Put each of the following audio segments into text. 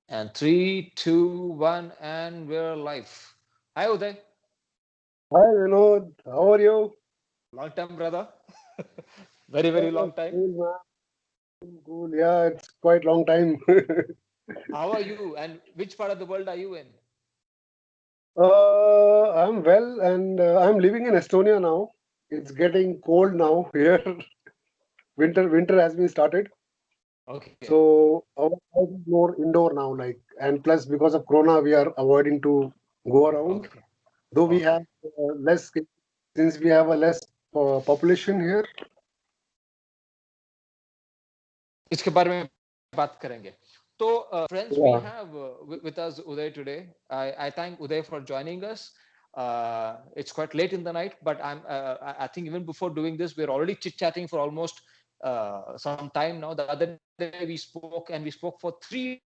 And 3, 2, 1, and we're live. Hi, Uday. Hi Vinod, how are you? Long time, brother. Very, very long time. Cool, man. Cool. Yeah, it's quite long time. How are you? And which part of the world are you in? I'm well, and I'm living in Estonia now. It's getting cold now here. Winter has been started, Okay. so our house is more indoor now. And plus because of Corona, we are avoiding to go around. Okay. Though we Okay. have less, since we have a less population here. इसके बारे में बात करेंगे. So, friends, we Yeah. have with us Uday today. I thank Uday for joining us. It's quite late in the night, but I think even before doing this, we're already chit-chatting for almost some time now. The other day we spoke, and we spoke for 3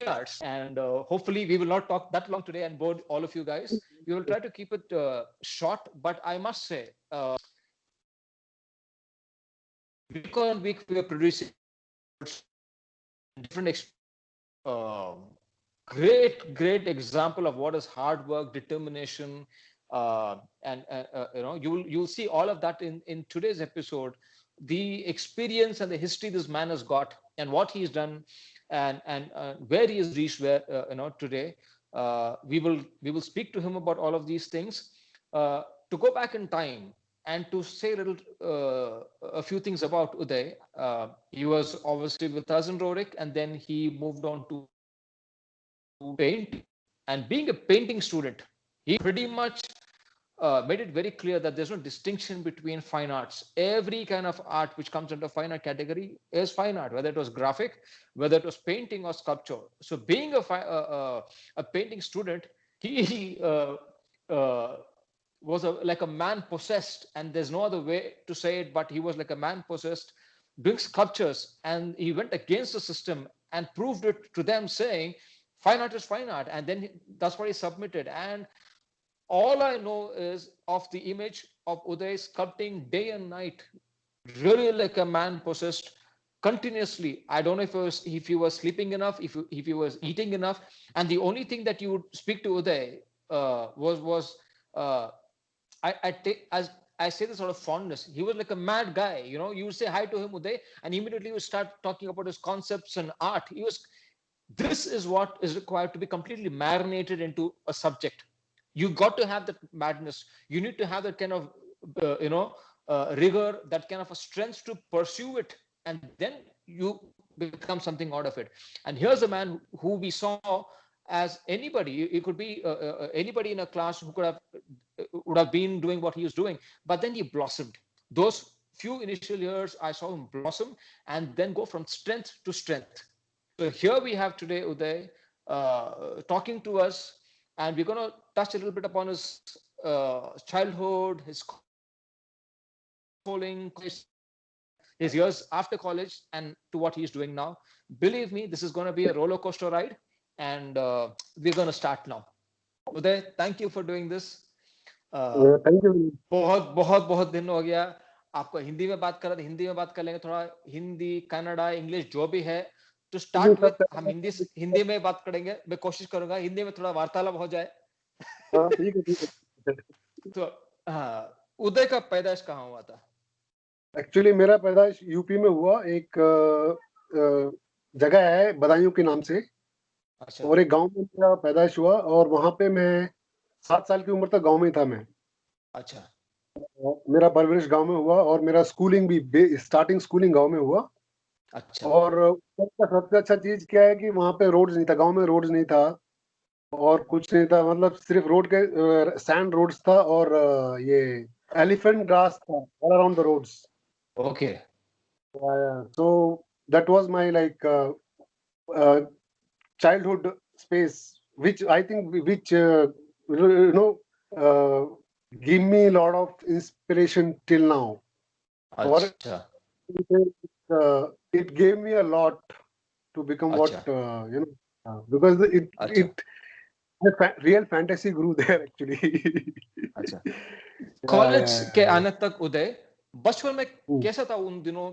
hours, and hopefully we will not talk that long today and bore all of you guys. We will try to keep it short, but I must say, week on week we are producing episodes and different great example of what is hard work, determination, and you'll see all of that in today's episode. The experience and the history this man has got, and what he's done, and where he has reached, where today. We will speak to him about all of these things. To go back in time and to say a few things about Uday. He was obviously with us in Rorik, and then he moved on to paint. And being a painting student, he pretty much made it very clear that there's no distinction between fine arts. Every kind of art which comes under fine art category is fine art, whether it was graphic, whether it was painting or sculpture. So being a painting student, he was like a man possessed, and there's no other way to say it, but he was like a man possessed doing sculptures, and he went against the system and proved it to them, saying fine art is fine art. And then that's what he submitted. And all I know is of the image of Uday sculpting day and night, really like a man possessed continuously. I don't know if he was sleeping enough, if he was eating enough. And the only thing that you would speak to Uday was uh, I take as I say this out of fondness. He was like a mad guy. You would say hi to him, Uday, and immediately you start talking about his concepts and art. He was. This is what is required to be completely marinated into a subject. You got to have that madness. You need to have that kind of rigor, that kind of a strength to pursue it, and then you become something out of it. And here's a man who we saw as anybody. It could be anybody in a class who would have been doing what he was doing, but then he blossomed. Those few initial years, I saw him blossom and then go from strength to strength. So here we have today Uday talking to us, and we're going to touch a little bit upon his childhood, his schooling, college, his years after college, and to what he's doing now. Believe me, this is going to be a roller coaster ride, and we're going to start now. Uday, thank you for doing this. Thank you. बहुत बहुत बहुत दिन हो गया आपको हिंदी में बात कर रहे थे. हिंदी में बात कर लेंगे, थोड़ा हिंदी, कन्नड़ा, इंग्लिश जो भी है. टू जी, स्टार्ट सब विथ हम हिंदी में बात करेंगे. मैं कोशिश करूंगा हिंदी में थोड़ा वार्तालाप हो जाए. हाँ, ठीक है, ठीक है. तो उदय का पैदाइश कहाँ हुआ था? एक्चुअली मेरा पैदाइश यूपी में हुआ. एक जगह है बदायूं के नाम से, अच्छा और एक गांव में मेरा पैदाइश हुआ, और वहां पे मैं 7 साल की उम्र तक गांव में ही था मैं. अच्छा मेरा परवरिश गांव में हुआ, और मेरा स्कूलिंग भी स्टार्टिंग स्कूलिंग गांव में हुआ. अच्छा और उसका सबसे अच्छा चीज क्या है कि वहां पे रोड्स नहीं था, गांव में रोड्स नहीं था, और कुछ नहीं था. मतलब सिर्फ रोड के सैंड रोड्स था, और ये एलिफेंट ग्रास था all around the roads. Okay So that was my uh, childhood space, which I think which you know uh, give me a lot of inspiration till now. Or अच्छा it gave me a lot to become what अच्छा because it अच्छा it real fantasy grew there actually. अच्छा Yeah, college yeah, के yeah. आने तक उदय बचपन में Hmm. कैसा था उन दिनों?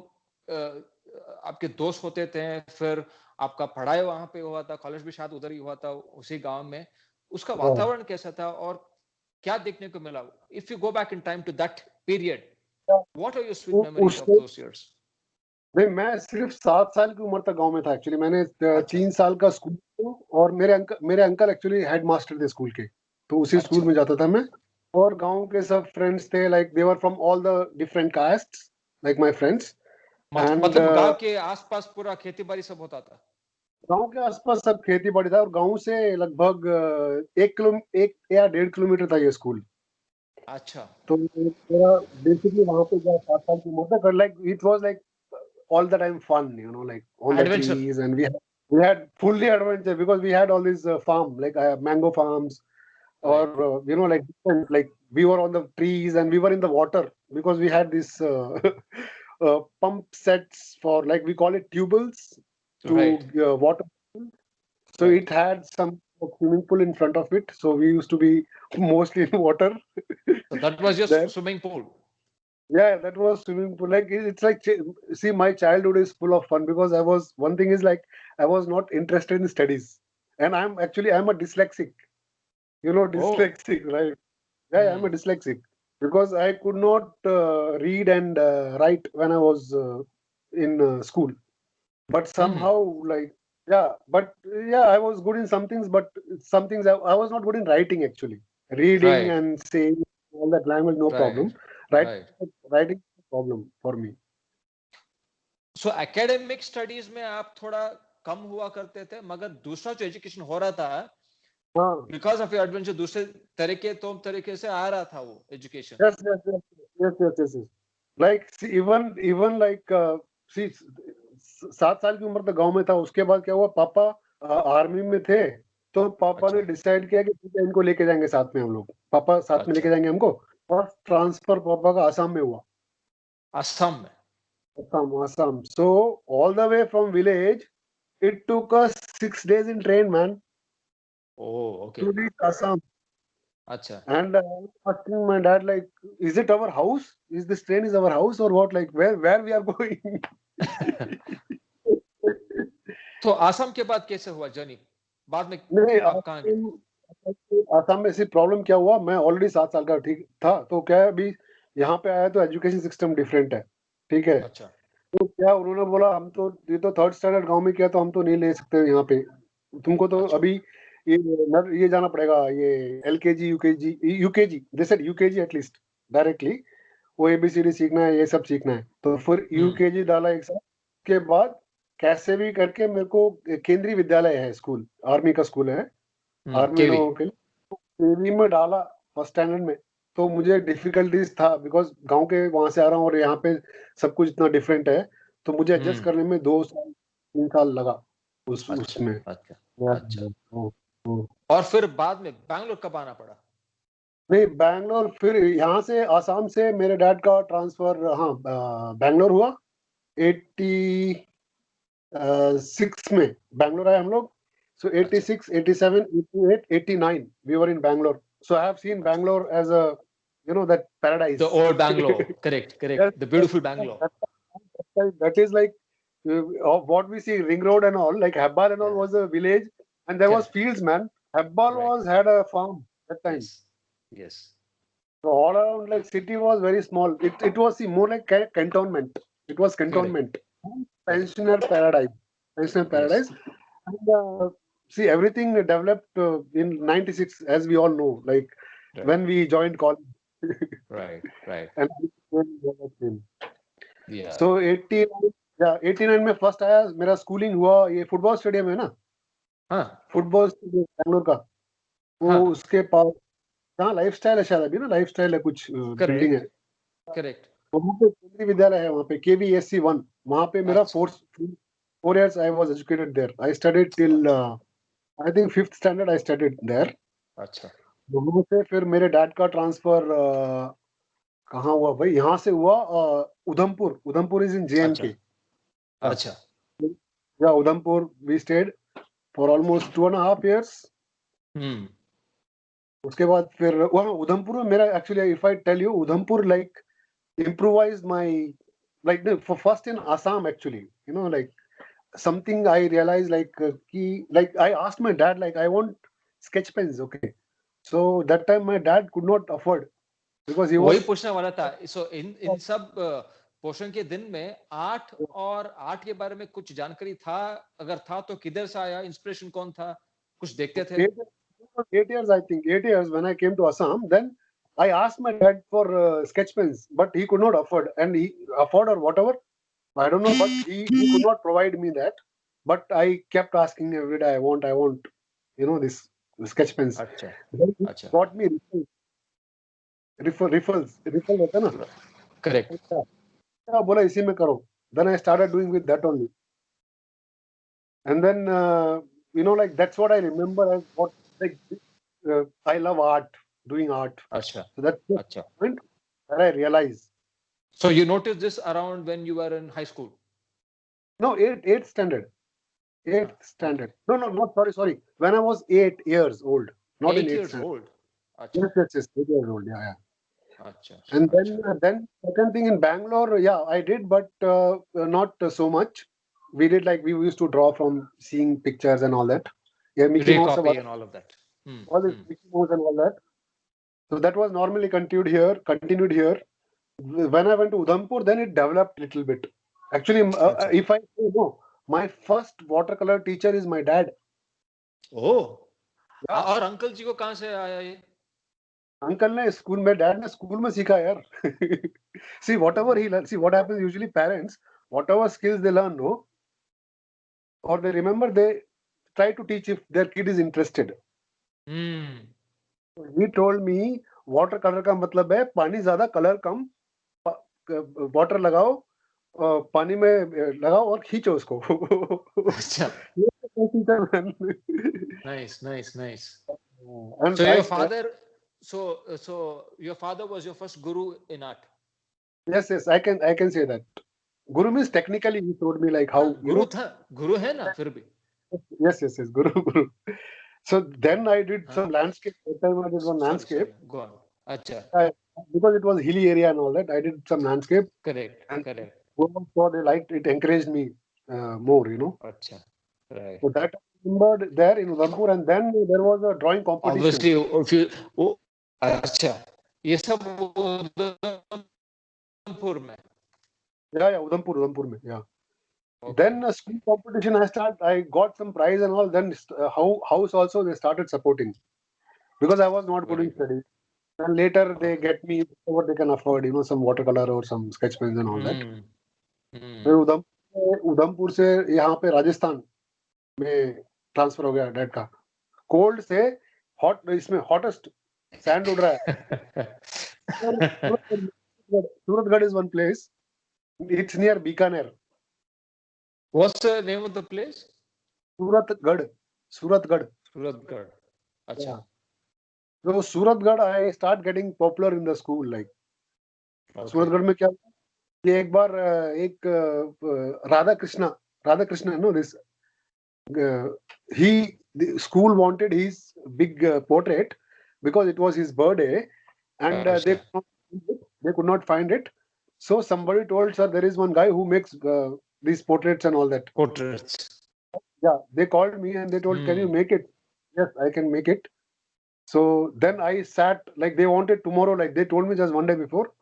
आपके दोस्त होते थे, फिर आपका पढ़ाई वहां पे हुआ था, कॉलेज भी शायद उधर ही हुआ था उसी गांव में, उसका हाँ। वातावरण कैसा था और क्या देखने को मिला? If you go back in time to that period, what are your sweet memories उस ऑफ दोस इयर्स? नहीं, मैं सिर्फ 7 साल की उम्र तक गांव में था एक्चुअली। मैंने अच्छा, 3 साल का स्कूल किया, और मेरे अंकल एक्चुअली हेड मास्टर थे स्कूल के, तो उसी स्कूल अच्छा। में जाता था मैं। और गांव के सब फ्रेंड्स थे, like they were from all the different castes, like my friends. And मतलब गांव के आसपास पूरा खेती बाड़ी सब होता था? गांव के आसपास सब खेती बाड़ी था, और गांव से लगभग 1 या 1.5 किलोमीटर था ये स्कूल। अच्छा। तो मेरा बेसिकली वहां पे गया 7 साल की उम्र तक, like it was like all the time fun, like on the adventure. trees, and we had fully adventure because we had all these farm, like mango farms, or right. like like we were on the trees and we were in the water because we had this pump sets for, like, we call it tubles to right. water. So right. it had some swimming pool in front of it, so we used to be mostly in water So that was your there. swimming pool? Yeah, that was swimming pool. Like, it's like, see, my childhood is full of fun because one thing is, like, I was not interested in studies, and I'm a dyslexic. Oh. Dyslexic, right? Yeah, I'm a Hmm. dyslexic because I could not read and write when I was in school. But Hmm. somehow, like, yeah, I was good in some things, but some things I was not good in writing actually. Reading Right. and saying all that language, no Right. problem. Writing, Right. writing, no problem for me. So academic studies में आप थोड़ा कम हुआ करते थे, मगर दूसरा जो education हो रहा था, हाँ. बिकॉज ऑफ योर एडवेंचर, दूसरे तरीके से आ रहा था वो education. Yes, yes, yes, yes, yes, yes, yes. Like, see, even like, see, 7 साल की उम्र तक गांव में था। उसके बाद क्या हुआ, पापा आर्मी में थे, तो पापा ने अच्छा। डिसाइड किया कि ठीक है, इनको लेके जाएंगे साथ में हम लोग। पापा साथ में लेके अच्छा। जाएंगे हमको। और ट्रांसफर पापा का आसाम में हुआ। असम में? Assam, Assam. So all the way from village, it took us 6 days in train, man, oh, okay. to reach Assam. अच्छा। And I was asking my dad, like, is it our house? Is this train is our house or what? Like, where we are going? तो असम के बाद कैसे हुआ journey? बाद में नहीं, आप कहाँ गए? आसाम में ऐसी प्रॉब्लम क्या हुआ, मैं ऑलरेडी 7 साल का ठीक था, तो क्या है, अभी यहाँ पे आया तो एजुकेशन सिस्टम डिफरेंट है, ठीक है। अच्छा। तो क्या उन्होंने बोला, हम तो ये तो थर्ड स्टैंडर्ड गांव में किया, तो हम तो नहीं ले सकते यहाँ पे, तुमको तो अच्छा। अभी ये जाना पड़ेगा, ये LKG UKG, they said UKG at least directly, वो ABCD सीखना है, ये सब सीखना है। तो फिर हम्म। यूकेजी डाला एक साल के बाद, कैसे भी करके मेरे को केंद्रीय विद्यालय है स्कूल, आर्मी का स्कूल है, आर्मी केवी। लोगों के लिए, केवी में डाला फर्स्ट स्टैंडर्ड में। तो मुझे डिफिकल्टीज था बिकॉज गांव के वहां से आ रहा हूँ और यहाँ पे सब कुछ इतना डिफरेंट है, तो मुझे एडजस्ट हम्म। करने में 2 साल 3 साल लगा अच्छा। उसमें। अच्छा। अच्छा। हम्म, हम्म। और फिर बाद में बैंगलोर कब आना पड़ा? नहीं, बैंगलोर फिर यहाँ से, आसाम से मेरे डैड का ट्रांसफर, हाँ, बैंगलोर हुआ 86 में बैंगलोर आए हम लोग। सो अच्छा। 86, 87, 88, 89 we were in Bangalore. So I have seen अच्छा। Bangalore as a, that the paradise. Old Bangalore, correct, Yes, correct, the yes, beautiful yes, Bangalore. that is like, of what we see, Ring Road and all, like Hebbal and all Yeah. was a village, and there was Correct. fields, man. Hebbal Right. had a farm that time. Yes. Yes. So all around, like, city was very small. It was, see, more like cantonment. It was Correct. cantonment. Correct. Pensioner paradise. Pensioner Yes. paradise. And, see, everything developed in 96, as we all know, like Right. when we joined college. Right. Right. And when we developed in. Yeah. So 89 में first आया, मेरा schooling हुआ ये football stadium है ना, हाँ। Football stadium Bangalore का, वो हाँ। उसके पास, जहाँ लाइफ स्टाइल है, शायद अभी ना लाइफ स्टाइल है, कुछ बिल्डिंग है, करेक्ट। करेक्ट। वहाँ पे केंद्रीय विद्यालय है, वहाँ पे KVSC 1, वहाँ पे मेरा अच्छा। 4 years I was educated there. I studied till, अच्छा। I think 5th standard I studied there. अच्छा। वहाँ से फिर मेरे डैड का ट्रांसफर कहाँ हुआ भाई, यहाँ से हुआ उधमपुर। उधमपुर इज इन अच्छा। JNK। अच्छा। Yeah Udhampur we stayed for almost 2.5 years। Hmm. उसके बाद फिर वहाँ उधमपुर में मेरा actually, if I tell you, Udhampur like improvise my like for first in Assam actually, like something I realized like I asked my dad like I want sketch pens, okay. So that time my dad could not afford because he वही was पूछने वाला था. सो इन सब पोषण के दिन में art के बारे में कुछ जानकारी था? अगर था तो किधर से आया? इंस्पिरेशन कौन था? कुछ देखते थे? 8 years, I think 8 years when I came to Assam. Then I asked my dad for sketch pens, but he could not afford, and he afford or whatever. I don't know, but he could not provide me that. But I kept asking every day, I want, this sketch pens. अच्छा Then he अच्छा, got me refill होता है ना? Correct. क्या बोला इसी में करो. Then I started doing with that only. And then like that's what I remember as what like I love art, doing art. अच्छा So that's the अच्छा. point that I realized. So you noticed this around when you were in high school? No, eighth standard. Eighth standard. No, not sorry. When I was 8 years old, not in 8 eighth years standard. old. अच्छा Yes, 8 years old. Yeah. अच्छा And अच्छा. then second thing in Bangalore, yeah, I did, but not so much. We did like we used to draw from seeing pictures and all that. Yeah, Mickey Mouse, Recopy and all of that. all this Mickey Mouse and all that. So that was normally continued here. When I went to Udhampur, then it developed little bit. Actually, अच्छा. if I say no, my first watercolor teacher is my dad. Oh, Yeah. और uncle जी को कहाँ से आया ये? Uncle ने school में, dad ने स्कूल में सीखा यार. See whatever he learns. See what happens usually parents, whatever skills they learn, no, or they remember, they try to teach if their kid is interested. He told me watercolor का मतलब है पानी ज्यादा colour कम, water लगाओ, पानी में लगाओ और खींचो उसको. अच्छा. Nice. And So your father, so your father was your first guru in art. yes, I can say that. Guru means technically he told me like how गुरु था, गुरु है ना फिर भी. Yes, Guru. So then I did some landscape. That time I did one landscape. Sorry, go on. अच्छा. Because it was hilly area and all that, I did some landscape. Correct. And so they liked it, encouraged me more, अच्छा. Right. So that I remembered there in Udhampur, and then there was a drawing competition. Obviously, if you, अच्छा, ये सब उधमपुर में. Yeah, Udhampur में, yeah. Okay. Then a school competition I got some prize and all. Then house also they started supporting because I was not good in studies. And later they get me what they can afford, some watercolor or some sketch pens and all that. फिर उधमपुर से यहाँ पे राजस्थान में transfer हो गया dad का. Cold से hot, इसमें हॉटेस्ट सैंड उड़ रहा है. Suratgarh is one place. It's near Bikaner. What's the name of the place? Suratgarh. Suratgarh. अच्छा. Yeah. So Suratgarh, I start getting popular in the school. Like Suratgarh में क्या ये एक बार एक Radha Krishna no, this the school wanted his big portrait because it was his birthday, and they could not find it. So somebody told, sir, there is one guy who makes these portraits and all that. Portraits. Yeah, they called me and they told, can you make it? Yes, I can make it. So then I sat, like they wanted tomorrow, like they told me just one day before.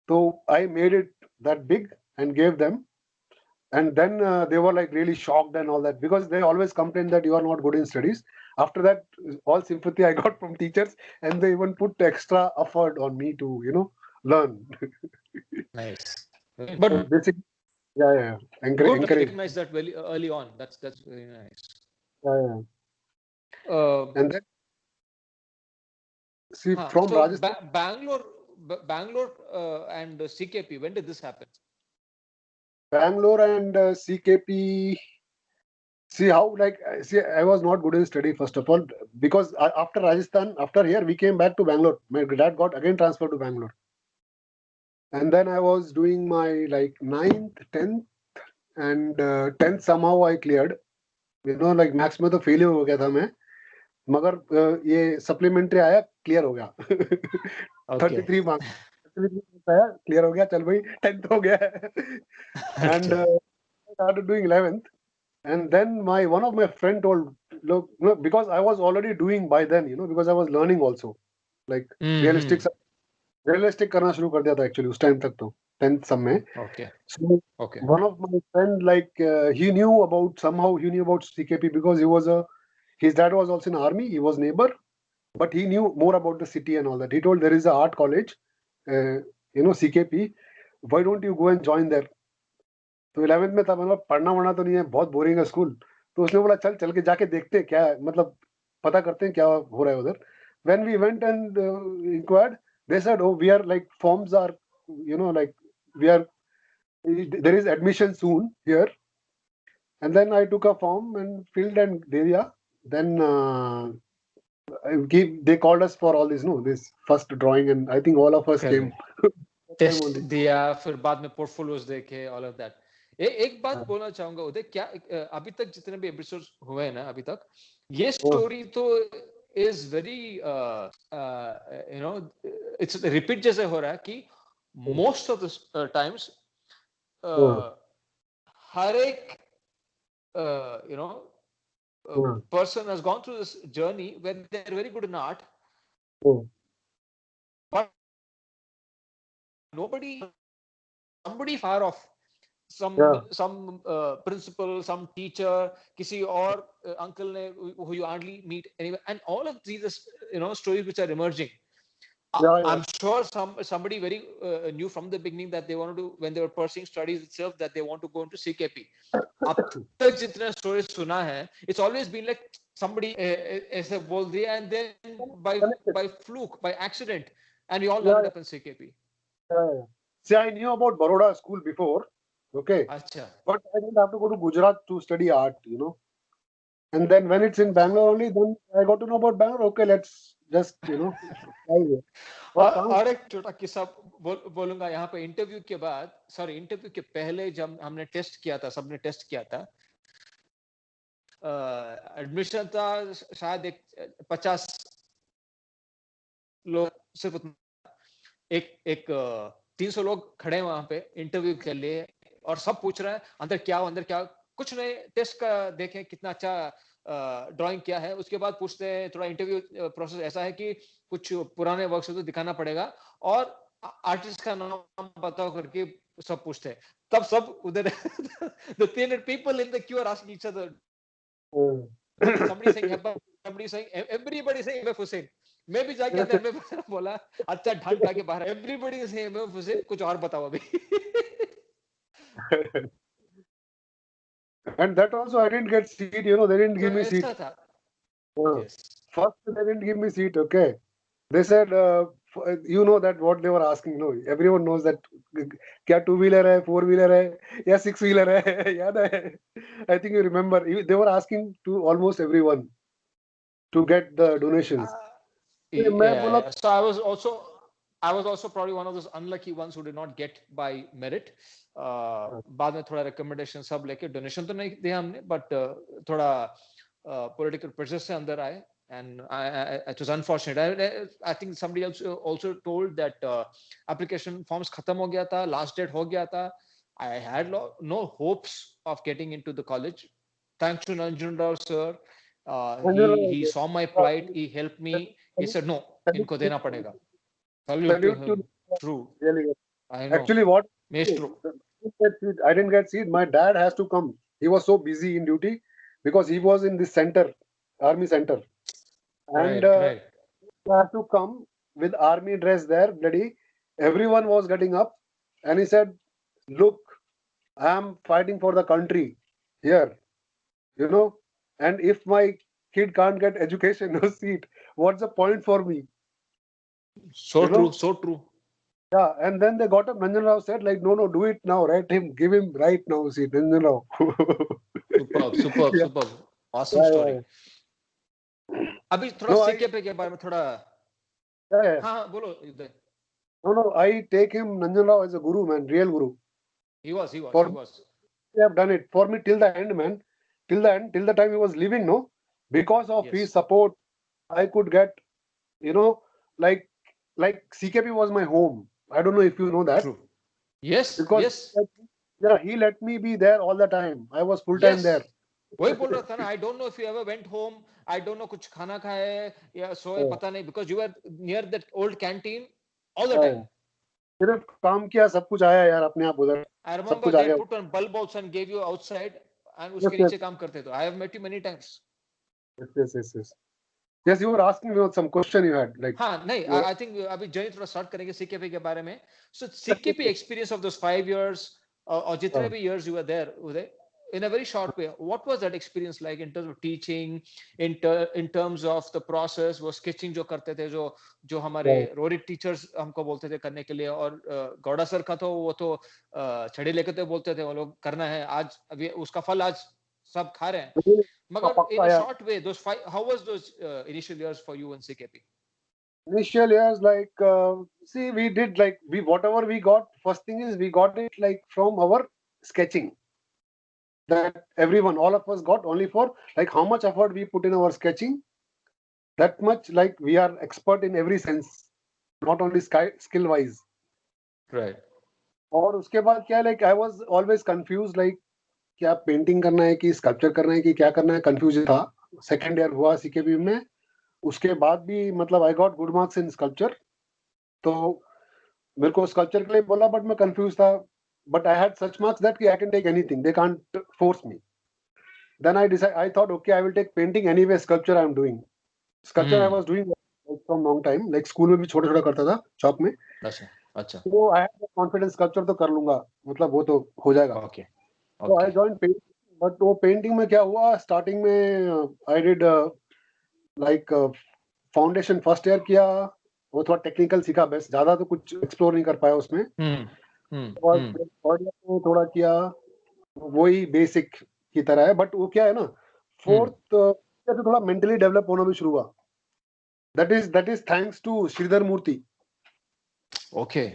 So I made it that big and gave them. And then they were like really shocked and all that because they always complain that you are not good in studies. After that, all sympathy I got from teachers, and they even put extra effort on me to, learn. Nice. But basically, yeah. Good to recognize that very early on. That's very nice. Yeah. And then see from so Rajasthan, Bangalore and CKP. When did this happen? Bangalore and CKP. See how I was not good in study first of all because after Rajasthan, after here we came back to Bangalore. My dad got again transferred to Bangalore, and then I was doing my like 9th, 10th, and 10th somehow I cleared. Like maths में तो failure हो गया था मैं, मगर ये supplementary आया, clear हो गया. 33 marks. क्लियर हो गया, चल भाई 10th हो गया and I started doing 11th. And then one of my friend told, look, no, because I was already doing by then, because I was learning also, like realistic करना शुरू कर दिया था actually उस time तक तो 10th सब में. Okay. So Okay. one of my friend, like he knew about CKP because his dad was also in army. He was neighbor, but he knew more about the city and all that. He told there is a art college, CKP. Why don't you go and join there? तो 11th में था, मतलब पढ़ना वढ़ना तो नहीं है, बहुत boring है स्कूल. तो उसने बोला चल चल के जाके देखते हैं क्या है, मतलब पता करते हैं क्या हो रहा है उधर. When we went and inquired, they said, oh, we are like forms are, like there is admission soon here. And then I took a form and filled and diya. Then they called us for all this first drawing, and I think all of us came. Test दिया, फिर बाद में portfolios देखे, all of that. एक बात बोलना चाहूंगा उदय, क्या अभी तक जितने भी एपिसोड्स हुए हैं ना अभी तक, ये स्टोरी तो इज वेरी इट्स रिपीट जैसे हो रहा है कि मोस्ट ऑफ द टाइम्स हर एक person has gone through this journey where they're very good in art, but somebody far off, some principal, some teacher, kisi or uncle who you hardly meet anyway, and all of these stories which are emerging. I'm sure somebody very knew from the beginning that they wanted to, when they were pursuing studies itself, that they want to go into CKP. अब तक जितने stories सुना है, it's always been like somebody ऐसे बोल दिया, and then by fluke, by accident, and we all landed up in CKP. See, I knew about Baroda school before, okay, Achha. But I didn't have to go to Gujarat to study art, And then when it's in Bangalore only, then I got to know about Bangalore. Okay, let's just, और एक छोटा किस्सा बोलूंगा यहाँ पे. Interview के पहले जब हमने टेस्ट किया था, सबने टेस्ट किया था, एडमिशन था शायद 50 लोग, सिर्फ एक 300 लोग खड़े हैं वहां पे इंटरव्यू के लिए, और सब पूछ रहे हैं अंदर क्या, कुछ नहीं, टेस्ट का देखें कितना अच्छा ड्राइंग किया है, उसके बाद पूछते हैं. थोड़ा इंटरव्यू प्रोसेस ऐसा है कि कुछ पुराने वर्क से तो दिखाना पड़ेगा, और आर्टिस्ट का नाम बताओ करके सब पूछते हैं. तब सब उधर the 300 people in the queue are asking each other, somebody saying Hebba, somebody saying, everybody saying MF Hussain. मैं भी जाके अंदर में बोला अच्छा ढंग का के बाहर, everybody is saying MF Hussain, कुछ और बताओ अभी. And that also I didn't get seat, they didn't give me seat. Yes. First they didn't give me seat, okay. They said, that what they were asking, everyone knows that kya two-wheeler hai, four-wheeler hai, ya six-wheeler hai, yaad hai. I think you remember, they were asking to almost everyone to get the donations. Yeah. So I was also probably one of those unlucky ones who did not get by merit. बाद में थोड़ा recommendation सब लेके, donation तो नहीं दिया हमने, but थोड़ा political pressure से अंदर आए, and it was unfortunate. I think somebody else also told that application forms खत्म हो गया था, last date हो गया था. I had no hopes of getting into the college. Thanks to Nanjun Rao sir. He saw my plight, he helped me. He said, no, इनको देना पड़ेगा. Salute to him. True. Really. I know. Actually, what? Maestro. I didn't get seat. My dad has to come. He was so busy in duty because he was in this center, army center. And right. he had to come with army dress there, bloody. Everyone was getting up. And he said, look, I am fighting for the country here, and if my kid can't get education or seat, what's the point for me? So true. Yeah, and then they got up. Nanjan Rao said, like, no, do it now, give him right now seat, Nanjan Rao. Superb. Awesome story. अभी थोड़ा CKP के बारे में थोड़ा. हाँ, बोलो. No, I take him, Nanjan Rao, as a guru, man, real guru. He was. They have done it for me till the end, man. Till the time he was leaving, no? Because of his support, I could get, like CKP was my home. I don't know if you know that. True. Yes, Because yes, yeah, he let me be there all the time. I was full time yes. there. वही बोल रहा था ना, I don't know if you ever went home, I don't know कुछ खाना खाए या सोए, हाँ, पता नहीं, because you were near that old canteen all the time. हाँ। सिर्फ काम किया, सब कुछ आया यार अपने आप उधर, I सब remember कुछ आ they गया। put on bulb also and gave you outside and Yes, उसके yes, नीचे काम करते थे. I have met you many times. yes, yes, yes, yes. Yes, you were asking me about some question you had, like हाँ नहीं, you were I think अभी journey थोड़ा start करेंगे सीकेपी के बारे में. So CKP experience of those 5 years और जितने भी years you were there, Uday, in a very short way, what was that experience like in terms of teaching, in terms of the process, वो sketching जो करते थे, जो हमारे Roerich teachers हमको बोलते थे करने के लिए, और गौड़ा सर का तो वो तो छड़ी लेके तो बोलते थे वो लोग करना है आज, अभी उसका फल आज सब खा रहे हैं. मगर in पक्का a यार। short way, those how was those initial years for you in CKP? Initial years, like see, we did like we whatever we got. First thing is we got it like from our sketching. That everyone, all of us got only for like how much effort we put in our sketching. That much like we are expert in every sense, not only skill wise. Right. और उसके बाद क्या, like I was always confused, like क्या painting करना है कि sculpture करना है कि क्या करना है, कंफ्यूजन था. सेकेंड ईयर हुआ सीकेबी में, उसके बाद भी मतलब I got good marks in sculpture. तो मेरे को स्कल्पचर के लिए बोला, बट मैं कंफ्यूज था. But I had such marks that I can take anything, they can't force me. Then I thought okay I will take painting anyway. Sculpture I am doing. Sculpture I was doing from long time, like school में भी छोटा छोटा करता था चौक में. अच्छा, अच्छा. तो आई हैड कॉन्फिडेंस, स्कल्पचर तो कर लूंगा, मतलब वो तो हो जाएगा. ओके, तो आई ओके. Join painting. बट वो पेंटिंग में क्या हुआ, स्टार्टिंग में I did like foundation first year किया. वो थोड़ा टेक्निकल सीखा, बेस्ट, ज्यादा तो कुछ एक्सप्लोर नहीं कर पाया उसमें. और थर्ड ईयर में थोड़ा किया, वही बेसिक की तरह है. बट वो क्या है ना, फोर्थ से थोड़ा मेंटली डेवलप होना भी शुरू हुआ. That is thanks to Shridhar Murthy. Okay.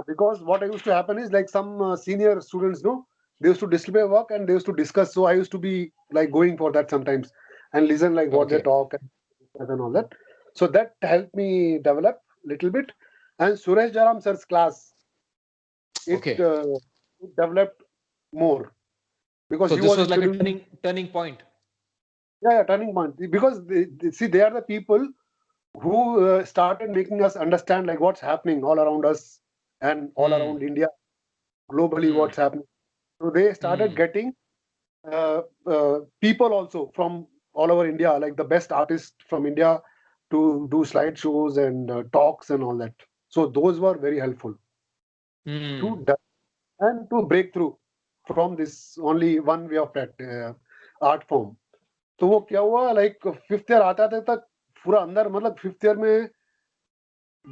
Because what I used to happen is like some senior students, no, they used to display work and they used to discuss. So I used to be like going for that sometimes and listen like what they Okay. talk and all that. So that helped me develop little bit. And Suresh Jaram sir's class, it Okay. it developed more because So he this was was like a introducing. turning point. Yeah, turning point, because see, they are the people who started making us understand like what's happening all around us and all around India, globally what's happening. So they started getting people also from all over India, like the best artists from India, to do slideshows and talks and all that. So those were very helpful to and to break through from this only one way of that art form. तो वो क्या हुआ, like fifth year आता था तक पूरा अंदर, मतलब फिफ्थ ईयर में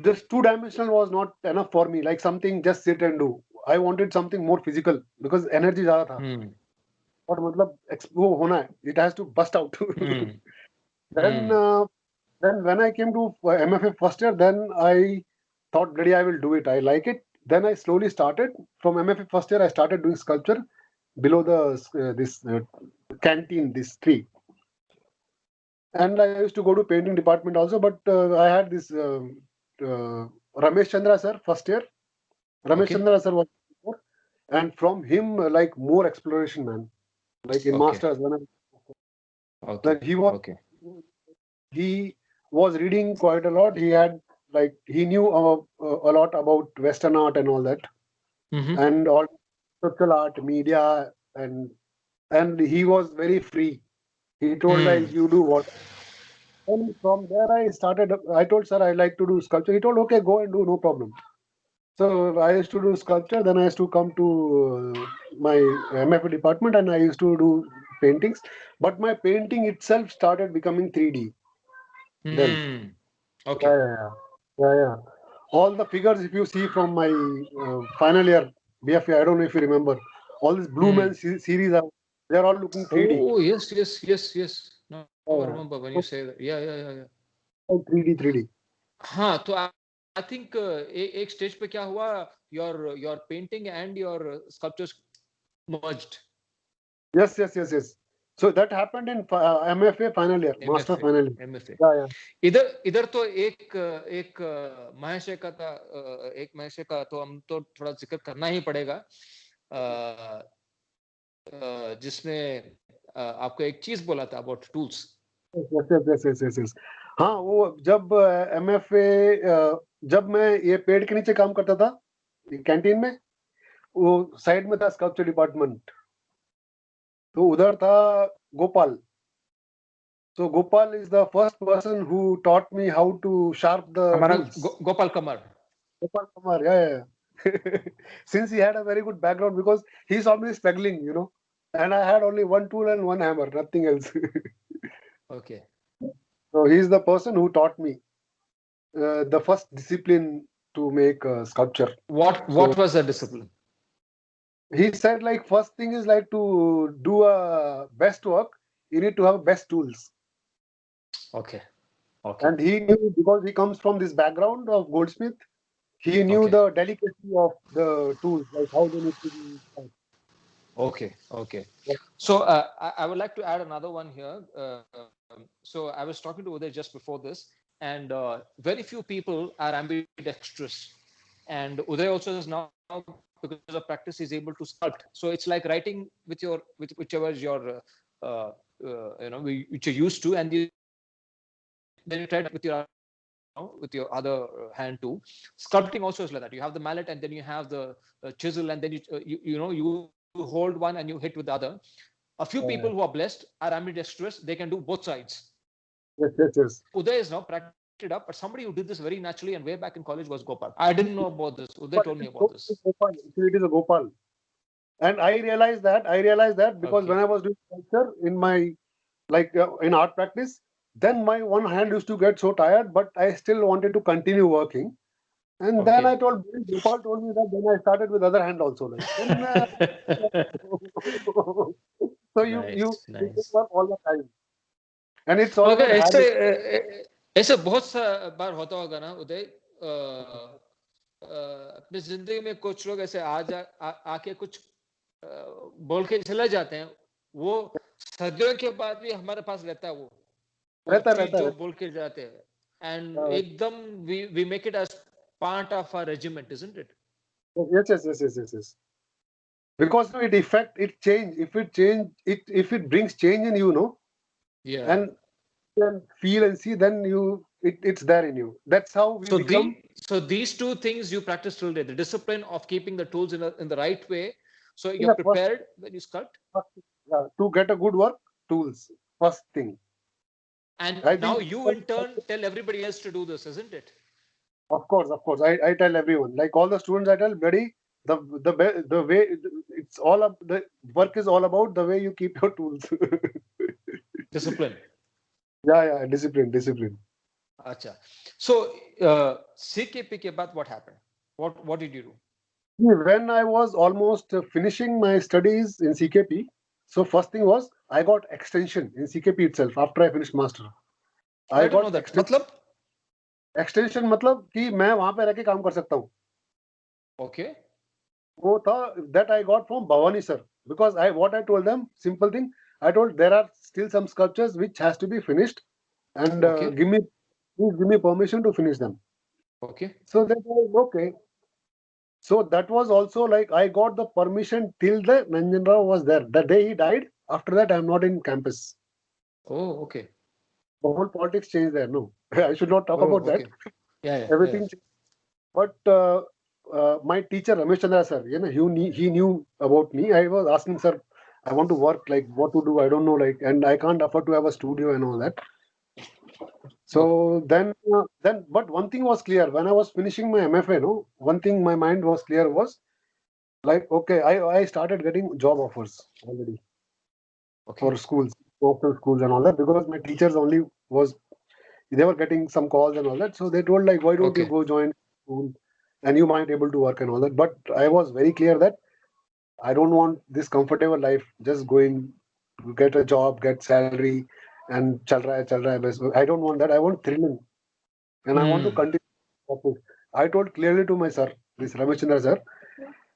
this two-dimensional was not enough for me, like something just sit and do. I wanted something more physical because energy ज्यादा था. और मतलब वो होना है, it has to bust out. Then when I came to MFA first year, then I thought, Daddy, I will do it. I like it. Then I slowly started. From MFA first year, I started doing sculpture below the this canteen, this tree. And I used to go to painting department also. But I had this Ramesh Chandra sir first year. Ramesh Chandra sir was before. And from him, like more exploration, man. Like in masters, when like he was reading quite a lot. He had like he knew a lot about Western art and all that, and all conceptual art, media, and he was very free. He told like you do what. And from there I started. I told sir I like to do sculpture. He told okay, go and do, no problem. So I used to do sculpture. Then I used to come to my MFA department and I used to do paintings. But my painting itself started becoming 3D. Then. Okay. Yeah. All the figures, if you see from my final year BFA, I don't know if you remember, all this Blue Man series, they are all looking 3D. Oh, yes. Now I remember when you say that. Yeah. 3D. हाँ, तो I think एक stage पे क्या हुआ, your painting and your sculptures merged. Yes. So that happened in MFA final year, master MFA, final year. MFA. Yeah. इधर इधर तो एक महाशय का था, एक महाशय का तो हम तो थोड़ा जिक्र करना ही पड़ेगा, जिसने आपको एक चीज बोला था अबाउट टूल्स. Yes. हाँ, वो जब MFA, जब मैं ये पेड़ के नीचे काम करता था कैंटीन में, वो साइड में था स्कल्पचर डिपार्टमेंट, तो उधर था Gopal. So Gopal is the first person who taught me how to sharp the हमारा tools. Gopal Qamar. Gopal Kumar, yeah. Since he had a very good background, because he saw me struggling, and I had only one tool and one hammer, nothing else. Okay. So he's the person who taught me the first discipline to make a sculpture. What was the discipline? He said, like, first thing is like to do a best work, you need to have best tools. Okay. And he knew, because he comes from this background of goldsmith, he knew the delicacy of the tools, like how they need to be. Okay. Yeah. So I would like to add another one here. So I was talking to Uday just before this, and very few people are ambidextrous. And Uday also is now, because of practice, is able to sculpt. So it's like writing with whichever is your which you're used to, and then you try it with your other hand too. Sculpting also is like that. You have the mallet, and then you have the chisel, and then you hold one and you hit with the other. A few people who are blessed are ambidextrous. They can do both sides. Yes. Uday is now practiced it up, but somebody who did this very naturally and way back in college was Gopal. I didn't know about this. Uday told me about this. It is a Gopal. And I realized that because when I was doing sculpture in my, in art practice, then my one hand used to get so tired, but I still wanted to continue working. And then Gopal told me that, then I started with other hand also. So you work all the time. And it's all about habit. ऐसे बहुत बार होता होगा ना उदय, अपनी जिंदगी में कुछ लोग ऐसे आके कुछ बोल के चले जाते हैं, वो सदियों के बाद भी हमारे पास रहता है वो चीज जो बोल के जाते हैं, and एकदम we make it as part of our regiment, isn't it? Yes. Because if it brings change in you, yeah, and you can feel and see, then it's there in you. That's how we become. So these two things you practice till today: the discipline of keeping the tools in the right way, so you're prepared when you sculpt. To get a good work, tools first thing. And now you in turn tell everybody else to do this, isn't it? Of course. I tell everyone, like all the students, I tell, buddy, the way it's all up. The work is all about the way you keep your tools. Discipline. Yeah, discipline. Acha. So CKP ke baad what happened? What did you do? When I was almost finishing my studies in CKP, so first thing was I got extension in CKP itself after I finished master. I don't know that. मतलब? Extension मतलब कि मैं वहां पे रह के काम कर सकता हूँ. Okay. वो था that I got from Bhavani sir, because what I told them, simple thing, I told there are still some sculptures which has to be finished, and please give me permission to finish them. Okay. So they said okay. So that was also like I got the permission till the Nanjan Rao was there. The day he died, after that I am not in campus. Oh, okay. The whole politics changed there. No, I should not talk about that. Yeah. Everything. Yeah. But my teacher Ramesh Chandra sir, he knew about me. I was asking, sir, I want to work, like what to do, I don't know, like, and I can't afford to have a studio and all that. So then, but one thing was clear when I was finishing my MFA. One thing my mind was clear was like, okay, I started getting job offers already for schools, local schools and all that, because my teachers they were getting some calls and all that. So they told, like, why don't you go join school and you might able to work and all that. But I was very clear that I don't want this comfortable life, just going to get a job, get salary, and chal raha hai. I don't want that. I want thrilling, and I want to continue. I told clearly to my sir, this Ramesh Chandra sir,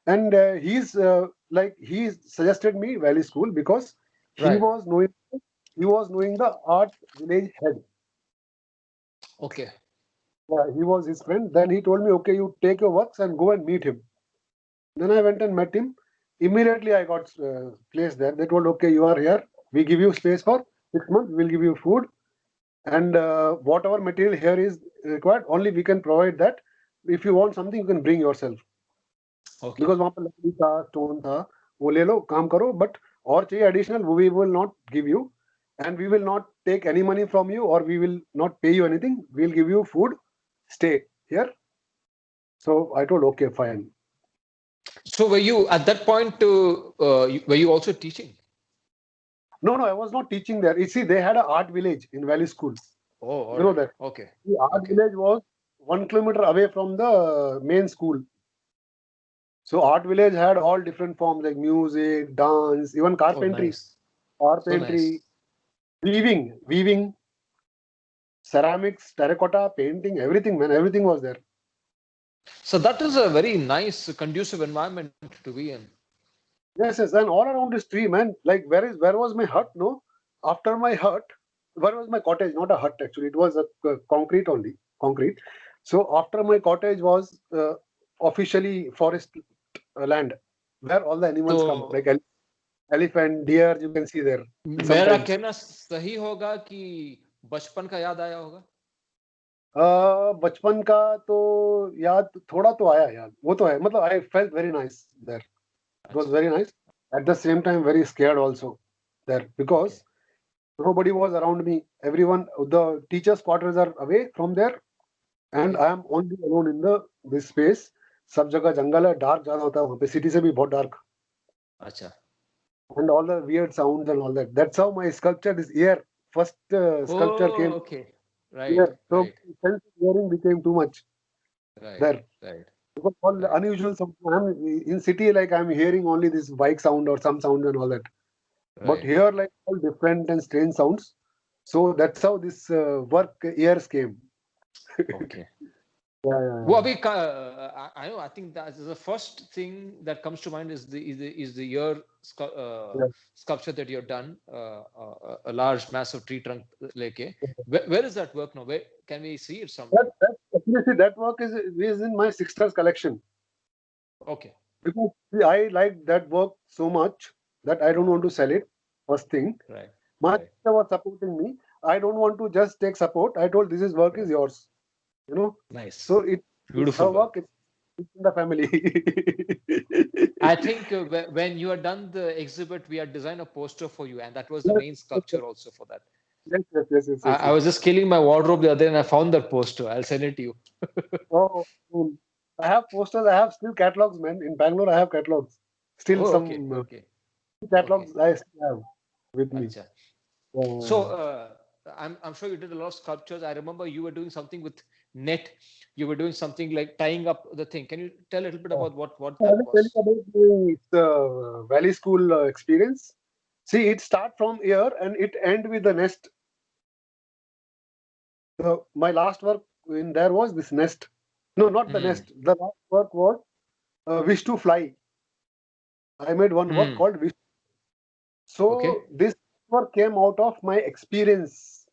and he suggested me Valley School, because He Right. was knowing the art village head. Okay. Yeah, he was his friend. Then he told me, okay, you take your works and go and meet him. Then I went and met him. Immediately I got placed there. They told, okay, you are here. We give you space for 6 months. We'll give you food, and whatever material here is required, only we can provide that. If you want something, you can bring yourself. Okay. Because वहाँ पर लकड़ी था, stone था, वो ले लो, काम करो. But और चाहिए additional, we will not give you, and we will not take any money from you, or we will not pay you anything. We'll give you food, stay here. So I told, okay, fine. So were you at that point? Were you also teaching? No, I was not teaching there. You see, they had an art village in Valley School. Oh, all You know right. that. Okay. The art Okay. village was 1 kilometer away from the main school. So art village had all different forms like music, dance, even Oh, carpentry, nice. So nice. weaving, ceramics, terracotta, painting, everything, man. Everything was there. So that is a very nice, conducive environment to be in. Yes, and all around this tree, man. Like where was my hut? No, after my hut, where was my cottage? Not a hut actually. It was a concrete only, concrete. So after my cottage was officially forest land, where all the animals come, तो like elephant, deer. You can see there. And मेरा sometimes कहना सही होगा कि बचपन का याद आया होगा. बचपन का तो याद थोड़ा तो आया याद. वो तो है. मतलब I felt very nice there. It was अच्छा. very nice. At the same time, very scared also there Okay. because nobody was around me. Everyone, the teachers' quarters are away from there, and Okay. I am only alone in this space. सब जगह जंगल है, dark ज़्यादा होता है वहाँ पे. City से भी बहुत dark, अच्छा. and all the weird sounds and all that. That's how my sculpture this year first sculpture Oh, came okay. here. Right. So Right. sense of hearing became too much Right. there. Right. Because all the Right. unusual sounds. I'm in city, like I'm hearing only this bike sound or some sound and all that. But Right. here, like all different and strange sounds. So that's how this work years came. Okay. Yeah. Well, I know. I think that the first thing that comes to mind is the year Yeah. sculpture that you've done, a large, massive tree trunk leke. Where is that work now? Where can we see it somewhere? Actually, see, that work is in my sister's collection Okay. because see, I like that work so much that I don't want to sell it. First thing, Right. my Right. sister was supporting me. I don't want to just take support. I told this is work is Right. yours. You know, Nice. so it's Beautiful her work. work. It's in the family. I think when you are done the exhibit, we had designed a poster for you, and that was the main sculpture also for that. I Yes. was just cleaning my wardrobe the other day and I found that poster. I'll send it to you. Oh, cool. I have posters. I have still catalogs, man. In Bangalore, I have catalogs. Still Oh, okay. some Okay. Okay. catalogs I still have with me. Acha. So Uh, I'm sure you did a lot of sculptures. I remember you were doing something with net. You were doing something like tying up the thing. Can you tell a little bit about what I that will tell you was? about the Valley School experience. See, it start from here and it end with the nest. My last work in there was this nest. No, not the Hmm. nest. The last work was Wish to Fly. I made one work called Wish. So Okay. this work came out of my experience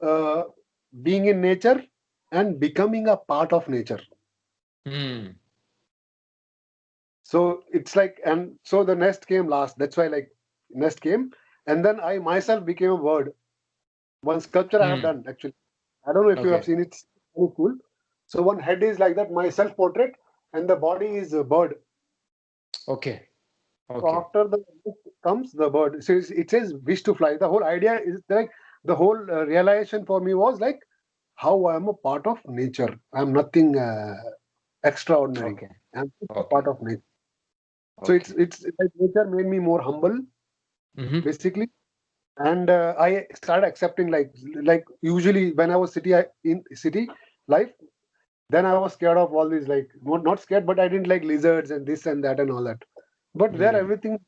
uh, being in nature and becoming a part of nature. Hmm. So it's like, and so the nest came last. That's why, like, nest came, and then I myself became a bird. One sculpture I have Hmm. done actually. I don't know if you have Okay. seen it. It's very cool. So one head is like that, my self portrait, and the body is a bird. Okay. So Okay. after the nest comes the bird. So it says wish to fly. The whole idea is like the whole realization for me was like how I am a part of nature. I'm nothing extraordinary. Okay. I'm just a Okay. part of nature. So Okay. it's like nature made me more humble, Mm-hmm. basically, and I started accepting like usually when I was in city life, then I was scared of all these, like not scared, but I didn't like lizards and this and that and all that. But there Hmm. everything,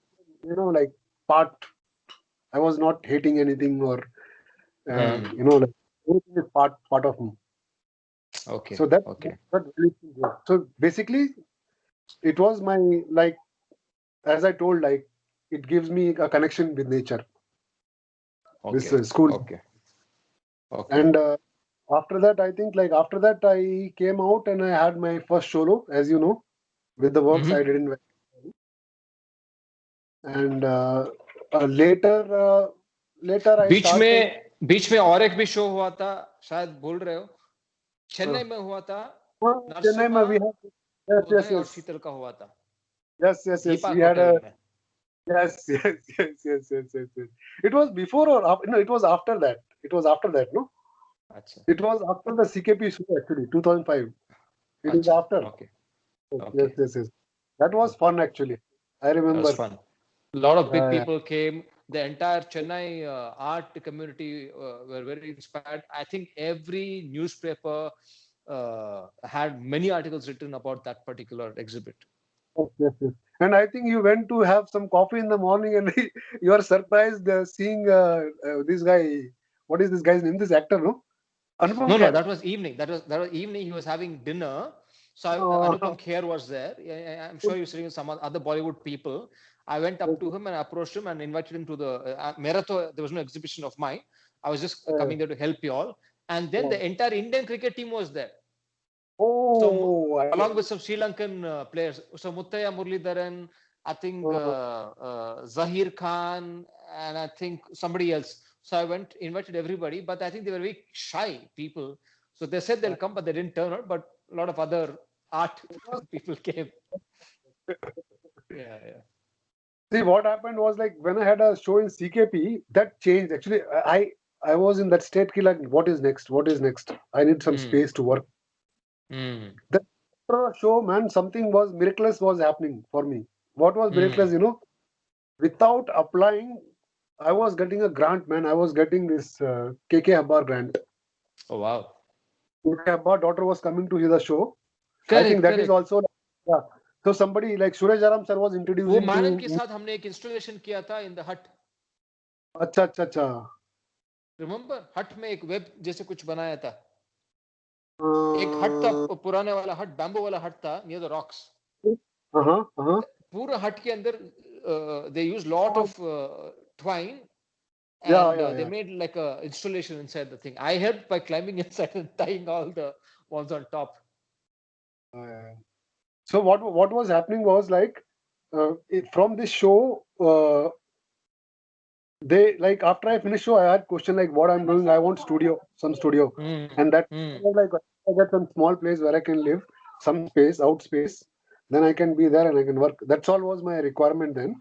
like part. I was not hating anything or Hmm. like everything is part of me. Okay. So Okay. that really feels good. So basically, it was my, like, as I told, like it gives me a connection with nature. This Okay. school. Okay. Okay. And after that, I think like after that, I came out and I had my first solo, as you know, with the works I did in. And later I started. बीच में और एक भी show हुआ था, शायद भूल रहे हो, चेन्नई में हुआ था, Chennai में we नरसिम्हा, had उदय और शीतल का हुआ था, yes Deepak we had hotel a में. yes. It was before or no, it was after that. It was after that, no? अच्छा. It was after the CKP show actually, 2005. It is अच्छा. after. Okay. Yes. That was fun actually. I That remember. was fun. A lot of big Yeah. people came. The entire Chennai art community were very inspired. I think every newspaper had many articles written about that particular exhibit. Yes. And I think you went to have some coffee in the morning and you are surprised seeing this guy. What is this guy's name? This actor, no? Anupam No, Kher. that was evening. That was evening. He was having dinner. So Anupam Kher was there. I'm sure you're sitting with some other Bollywood people. I went up to him and approached him and invited him to the marathon. There was no exhibition of mine. I was just coming there to help you all. And then the entire Indian cricket team was there. So along with some Sri Lankan players. So Muttaya Muralidharan, I think Zahir Khan, and I think somebody else. So I invited everybody, but I think they were very shy people. So they said they'll come, but they didn't turn up. But a lot of other art people came. Yeah. See, what happened was like when I had a show in CKP, that changed. Actually, I was in that state, like, what is next? What is next? I need some space to work. That after a show, man, something was miraculous was happening for me. What was miraculous, without applying, I was getting a grant, man. I was getting this KK Habbar grant. Oh, wow. KK Habbar daughter was coming to the show. Correct, I think that correct. is also, yeah. So somebody like Suresh Jaram sir was वो introducing Menen to. के साथ हमने एक installation किया था in the hut. अच्छा. Remember, hut में एक वेब जैसे कुछ बनाया था. एक हट था, पुराने वाला हट, बैम्बू वाला हट था near the rocks. पूरा हट के अंदर they used lot of twine and they made like a installation inside the thing. I helped by climbing inside and tying all the ones on top. So what was happening was like from this show, they like after I finished show, I had question like what I'm doing. I want some studio, and that was like I get some small place where I can live, some space, out space. Then I can be there and I can work. That's all was my requirement then.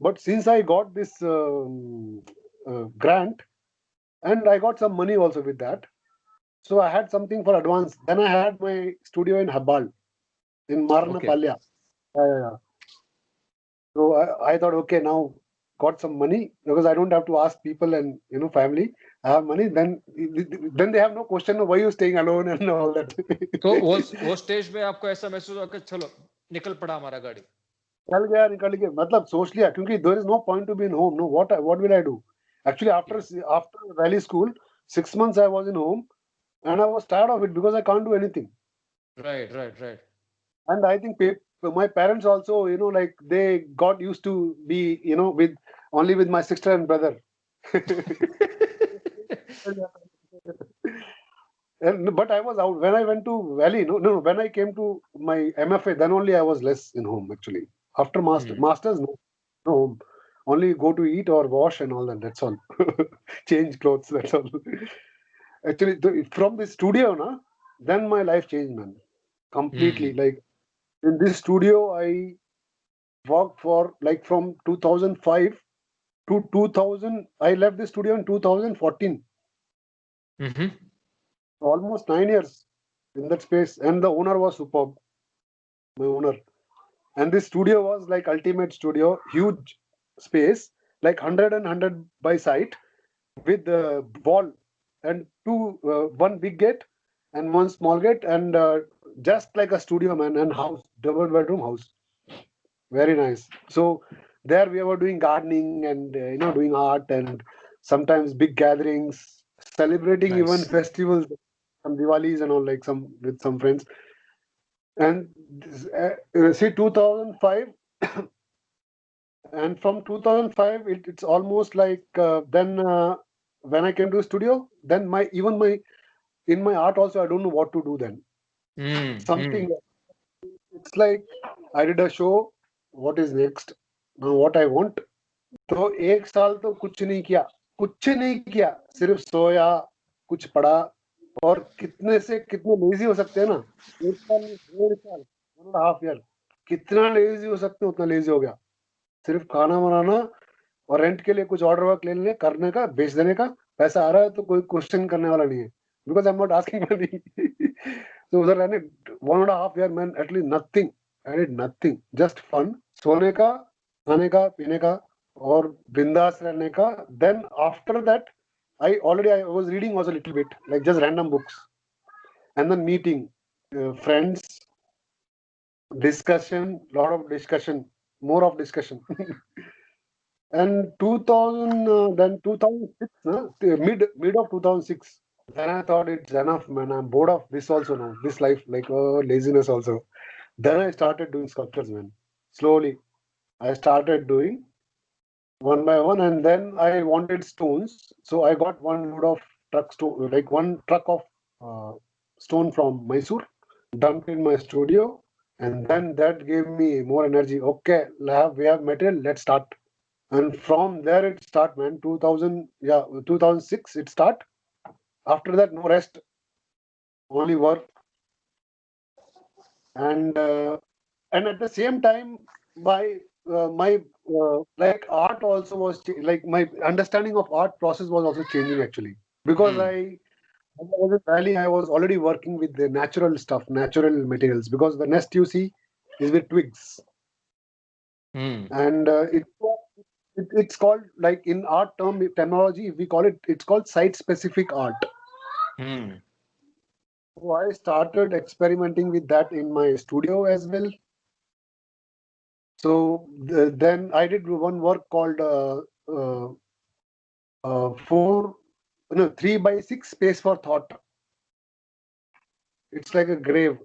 But since I got this grant, and I got some money also with that, so I had something for advance. Then I had my studio in Habal, in Maranapalya. Yeah. So I thought, okay, now got some money because I don't have to ask people and family. I have money. Then they have no question of why you staying alone and all that. तो वो stage पे आपको ऐसा महसूस हुआ कि चलो निकल पड़ा हमारा गाड़ी. निकल गया मतलब सोच लिया क्योंकि there is no point to be in home. No, what will I do? Actually, after Valley School, 6 months I was in home, and I was tired of it because I can't do anything. Right. And I think my parents also, like they got used to be, with only with my sister and brother. But I was out when I went to Valley. No. When I came to my MFA, then only I was less in home actually. After masters, no home. Only go to eat or wash and all that. That's all. Change clothes. That's all. Actually, from the studio, then my life changed, man. Completely. Like in this studio, I worked for like from 2005 to 2000. I left the studio in 2014. Almost 9 years in that space, and the owner was superb. My owner, and this studio was like ultimate studio, huge space, like 100 by site, with the wall and one big gate and one small gate, and just like a studio, man, and house, double bedroom house, very nice. So there we were doing gardening and doing art and sometimes big gatherings, celebrating even festivals, some Diwalis and all, like with some friends. And see 2005 And from 2005, it's almost like then when I came to the studio, then in my art also I don't know what to do then. Something it's like I did a show. What is next? Now what I want. तो एक साल तो कुछ नहीं किया, सिर्फ सोया, कुछ पढ़ा, और कितने से कितने लेजी हो सकते हैं ना, एक साल, 1.5 साल, 1.5 ईयर, कितना लेजी हो सकते हैं उतना लेजी हो गया, सिर्फ खाना बनाना और रेंट के लिए कुछ ऑर्डर वर्क लेने करने का, बेच देने का, पैसा आ रहा है तो कोई क्वेश्चन करने वाला नहीं है, because I am not asking money. तो उधर रहने 1.5 year man at least nothing, I did nothing, just fun, सोने का, खाने का, पीने का और बिंदास रहने का. Then after that I was reading also a little bit, like just random books, and then meeting friends, discussion, lot of discussion, more of discussion. And 2000, then 2006, mid of 2006, then I thought it's enough, man. I'm bored of this also now. This life, like laziness also. Then I started doing sculptures, man. Slowly, I started doing one by one, and then I wanted stones, so I got one load of like one truck of stone from Mysore, dumped in my studio, and then that gave me more energy. Okay, we have material. Let's start. And from there it start, man. 2006 it start. After that, no rest, only work. And at the same time, my like art also was like my understanding of art process was also changing actually, because when I was in Valley, I was already working with the natural stuff, natural materials, because the nest you see is with twigs, and it's called, like in art terminology, we call it's called site specific art. So I started experimenting with that in my studio as well. So then I did one work called 3x6 space for thought. It's like a grave.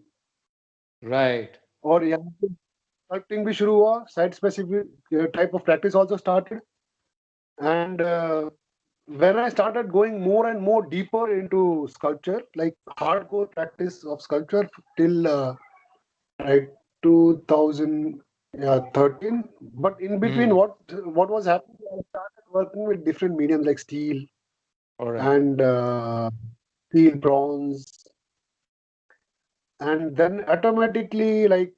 Right. और यहाँ पे sculpting भी शुरू हुआ, site specific type of practice also started, and when I started going more and more deeper into sculpture, like hardcore practice of sculpture till like 2013, but in between what was happening, I started working with different mediums like steel. All right. And steel, bronze, and then automatically, like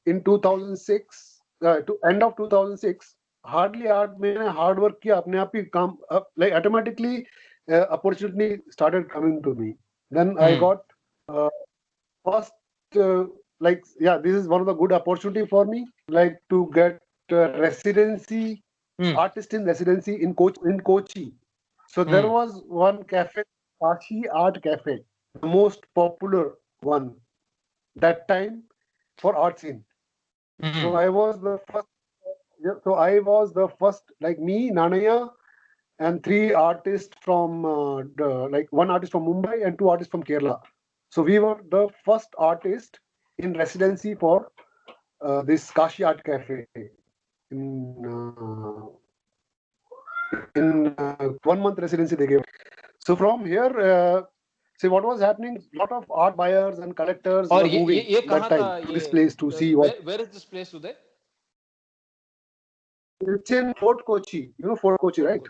in 2006, to end of 2006, hardly मैंने hard work किया, अपने आप ही काम, like automatically opportunity started coming to me. Then I got first, like, yeah, this is one of the good opportunity for me, like to get residency, artist in residency in Kochi. So there was one cafe, Kashi Art Cafe, the most popular one that time for art scene. So I was the first. So I was the first, like me, Nanaya, and 3 artists from like 1 artist from Mumbai and 2 artists from Kerala. So we were the first artist in residency for this Kashi Art Cafe in 1 month residency they gave. So from here, see what was happening. Lot of art buyers and collectors were moving that time to this place to see what. Where is this place today? It's in Fort Kochi. You know Fort Kochi, right?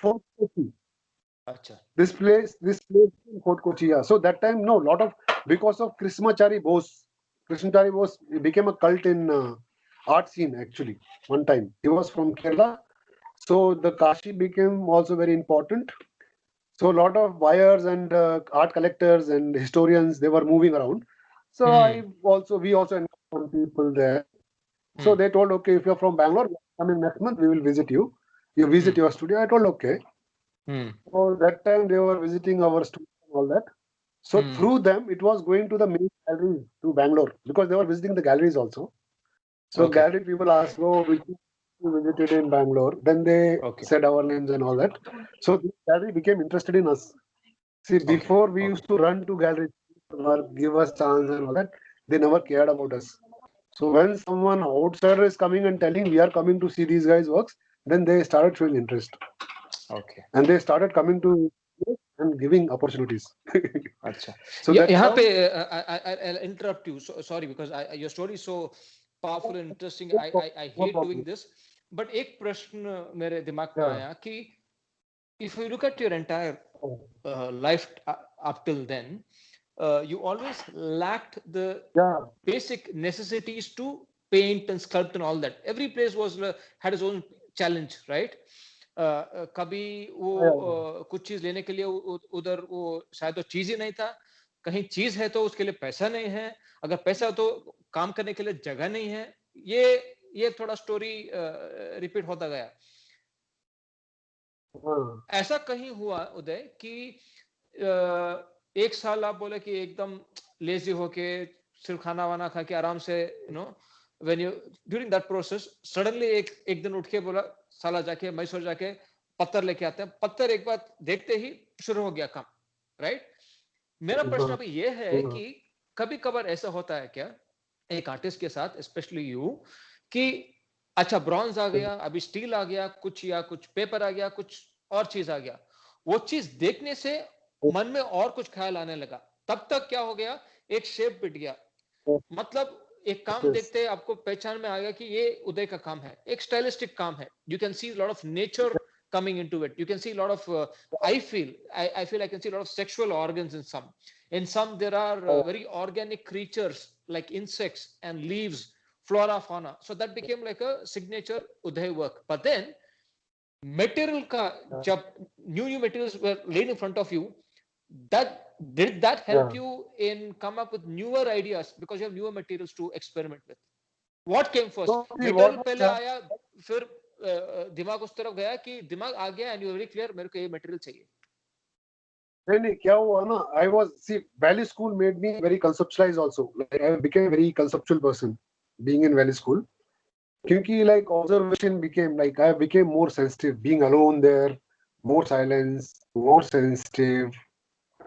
Fort Kochi. Achha. This place in Fort Kochi. Yeah. So that time, no, lot of, because of Krishnamachari Bose. Krishnamachari Bose became a cult in art scene actually. One time he was from Kerala, so the Kashi became also very important. So a lot of buyers and art collectors and historians, they were moving around. So we also invited some people there. So they told, okay, if you're from Bangalore, coming next month, we will visit you. You visit your studio. I told, okay. So that time they were visiting our studio and all that. So through them, it was going to the main gallery to Bangalore, because they were visiting the galleries also. So gallery people asked, oh, which you visited in Bangalore. Then they said our names and all that. So the gallery became interested in us. See, before we used to run to galleries, give us chance and all that. They never cared about us. So when someone outsider is coming and telling we are coming to see these guys' works, then they started showing interest Okay. and they started coming to and giving opportunities. अच्छा. So that's यहाँ how. पे I'll interrupt you. Sorry, because your story is so powerful and interesting. I No hate doing problem. this. But एक प्रश्न मेरे दिमाग में Yeah. आया कि if you look at your entire life up till then, you always lacked the Yeah. basic necessities to paint and sculpt and all that. Every place had its own challenge, right? कभी वो कुछ चीज लेने के लिए उधर वो शायद वो चीज ही नहीं था, कहीं चीज है तो उसके लिए पैसा नहीं है, अगर पैसा हो तो काम करने के लिए जगह नहीं है. ये थोड़ा स्टोरी रिपीट होता गया. हाँ. ऐसा कहीं हुआ उदय कि एक साल आप बोले कि एकदम लेजी होके सिर्फ खाना वाना खा के आराम से when you during that process suddenly एक दिन उठ के बोला साला जाके मैसूर जाके पत्थर लेके आते हैं, पत्थर एक बार देखते ही शुरू हो गया काम, राइट? मेरा प्रश्न अभी ये है कि कभी कभार ऐसा होता है क्या एक आर्टिस्ट के साथ, स्पेशली यू, कि अच्छा ब्रॉन्ज आ गया, अभी स्टील आ गया कुछ, या कुछ पेपर आ गया, कुछ और चीज आ गया, वो चीज देखने से मन में और कुछ ख्याल आने लगा, तब तक क्या हो गया, एक शेप बिट गया. मतलब एक काम देखते आपको पहचान में आ गया कि ये उदय का काम है, एक स्टाइलिस्टिक काम है. You can see lot of nature coming into it. You can see a lot of I feel I can see a lot of sexual organs in some there are very organic creatures like insects and leaves, flora, fauna. So that became like a signature Uday work. But then material ka jab new materials were laid in front of you, did that help you in come up with newer ideas because you have newer materials to experiment with? What came first? Material पहले आया, फिर दिमाग उस तरफ गया कि दिमाग आ गया and you were very clear मेरे को ये material चाहिए? नहीं क्या हुआ ना, I was Valley School made me very conceptualized also. Like I became a very conceptual person being in Valley School. क्योंकि like observation became like I became more sensitive, being alone there, more silence, more sensitive,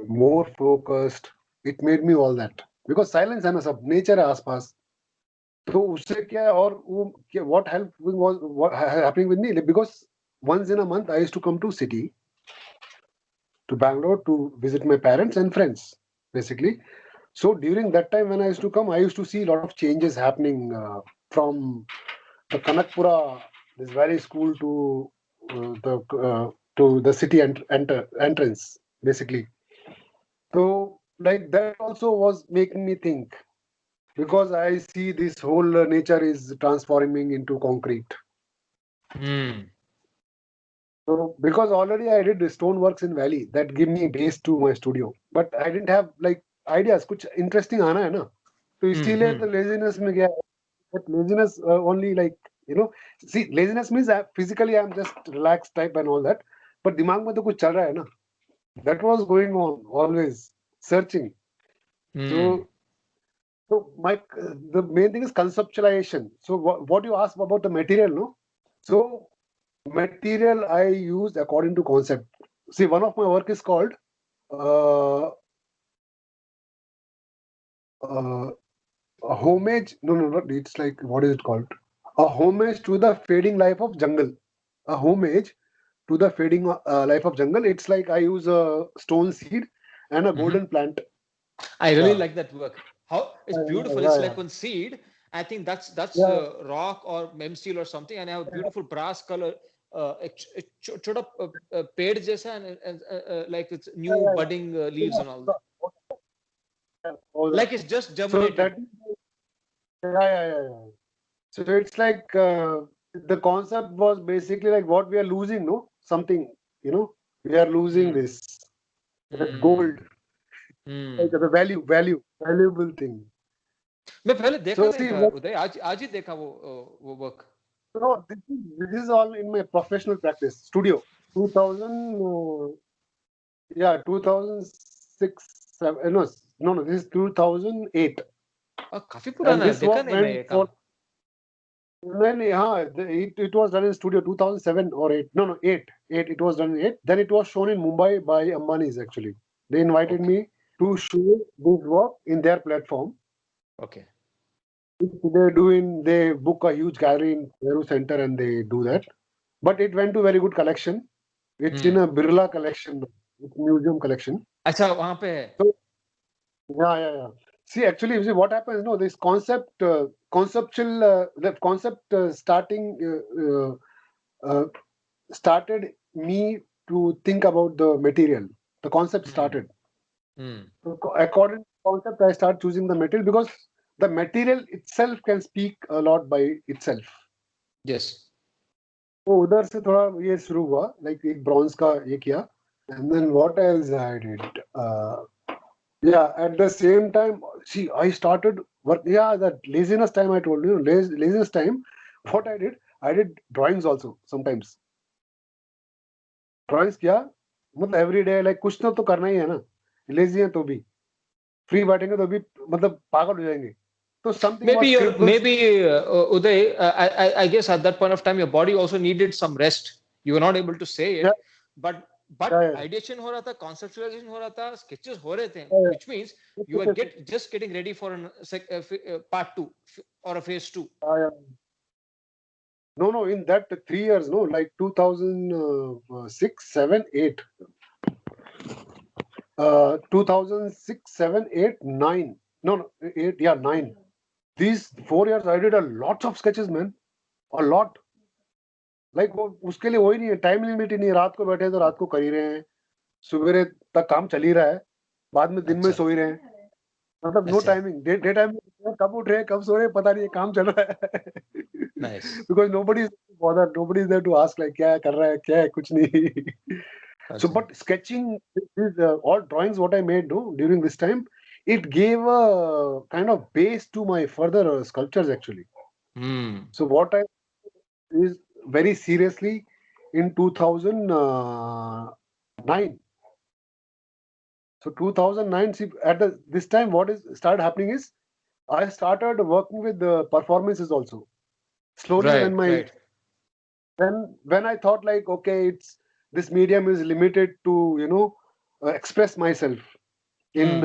more focused. It made me all that because silence है ना, सब nature है आसपास. तो उससे क्या है, और वो what helped was what happening with me because once in a month I used to come to city, to Bangalore to visit my parents and friends basically. So during that time when I used to come, I used to see a lot of changes happening from the Kanakpura, this Valley School to the city entrance basically. So like that also was making me think, because I see this whole nature is transforming into concrete. So because already I did the stoneworks in Valley that give me base to my studio, but I didn't have like ideas. कुछ interesting आना है ना, तो इसीलिए तो laziness में गया. But laziness only like see laziness means physically I'm just relaxed type and all that, but दिमाग में तो कुछ चल रहा है ना. That was going on always searching. So the main thing is conceptualization. So what you asked about the material, no? So material I used according to concept. See, one of my work is called a homage. No, it's like, what is it called? A homage to the fading life of jungle. A homage to the fading life of jungle. It's like I use a stone seed and a golden plant. I really like that work. How it's beautiful. It's like one seed. I think that's rock or memsteel or something, and I have a beautiful brass color. छोटा पेड़ जैसा and like it's new budding leaves and all that. Like it's just germinated. So it's like the concept was basically like what we are losing, no? Something, we are losing this gold, like the valuable thing. मैं पहले देखा नहीं था उदय, आज ही देखा वो work. No, this is all in my professional practice studio. 2000, 2006, 7, no, this is 2008. काफी पुराना है, देखा नहीं मैं ये काम. It was done in studio 2007 or 8. No, 8. It was done in 8. Then it was shown in Mumbai by Ambani's actually. They invited me to show this work in their platform. Okay. They book a huge gallery in Nehru Center and they do that. But it went to very good collection. It's in a Birla collection, it's museum collection. अच्छा वहां पे है. So yeah. See, actually, see what happens. No, this the concept started me to think about the material. The concept started. So according to concept, I start choosing the material because the material itself can speak a lot by itself. Yes. तो उधर से थोड़ा ये शुरू हुआ, like एक bronze का ये किया, and then what else I did? Yeah, at the same time, see, I started work. Yeah, that laziness time I told you, laziness time. What I did drawings also sometimes. Drawings किया, मतलब every day like कुछ तो करना ही है ना. Lazy है तो भी, free बैठेंगे तो भी मतलब पागल हो जाएंगे. So something was Uday, I guess at that point of time your body also needed some rest. You were not able to say it, Yeah. but Yeah. ideation हो रहा था, conceptualization हो रहा था, sketches हो रहे थे, Yeah. which means you were just getting ready for part 2 or a phase 2. No, in that 3 years, no, like 2006, 7, 8. 2006, 7, 8, 9. No, 8, yeah, 9. These 4 years, I did a lot of sketches, man. A lot. Like, वो उसके लिए वही नहीं है, time limit ही नहीं है. रात को बैठे तो रात को कर ही रहे हैं, सुबह तक काम चल ही रहा है, बाद में दिन में सो ही रहे हैं. मतलब नो टाइमिंग. डे टाइम में कब उठ रहे हैं, कब सो रहे हैं, पता नहीं है, काम चल रहा है. Nice. Because nobody is bothered, nobody is there to ask like क्या कर रहा है, क्या है, कुछ नहीं. So, but sketching, all drawings what I made during this time, it gave a kind of base to my further sculptures actually. So what I is very seriously in 2009. So 2009, see, this time what is started happening is I started working with the performances also. Slowly when I thought like, okay, this medium is limited to express myself in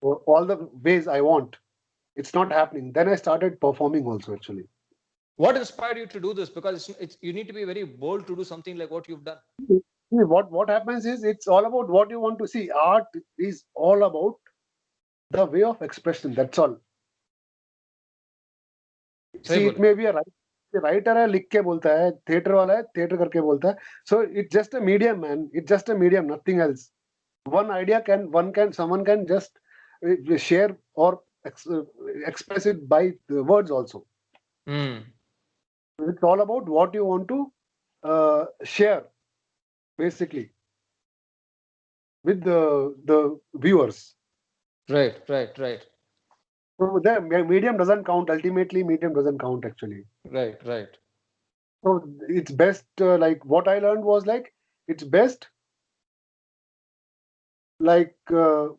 all the ways I want. It's not happening. Then I started performing also actually. What inspired you to do this? Because you need to be very bold to do something like what you've done. What happens is it's all about what you want to see. Art is all about the way of expression. That's all. See, it may be a writer है, लिख के बोलता है, theater वाला है, theater करके बोलता है. So it's just a medium, man. It's just a medium, nothing else. Someone can just share or express it by the words also. It's all about what you want to share, basically, with the viewers. Right. So the medium doesn't count. Ultimately, medium doesn't count actually. Right. So it's best. Like what I learned was like it's best. Like to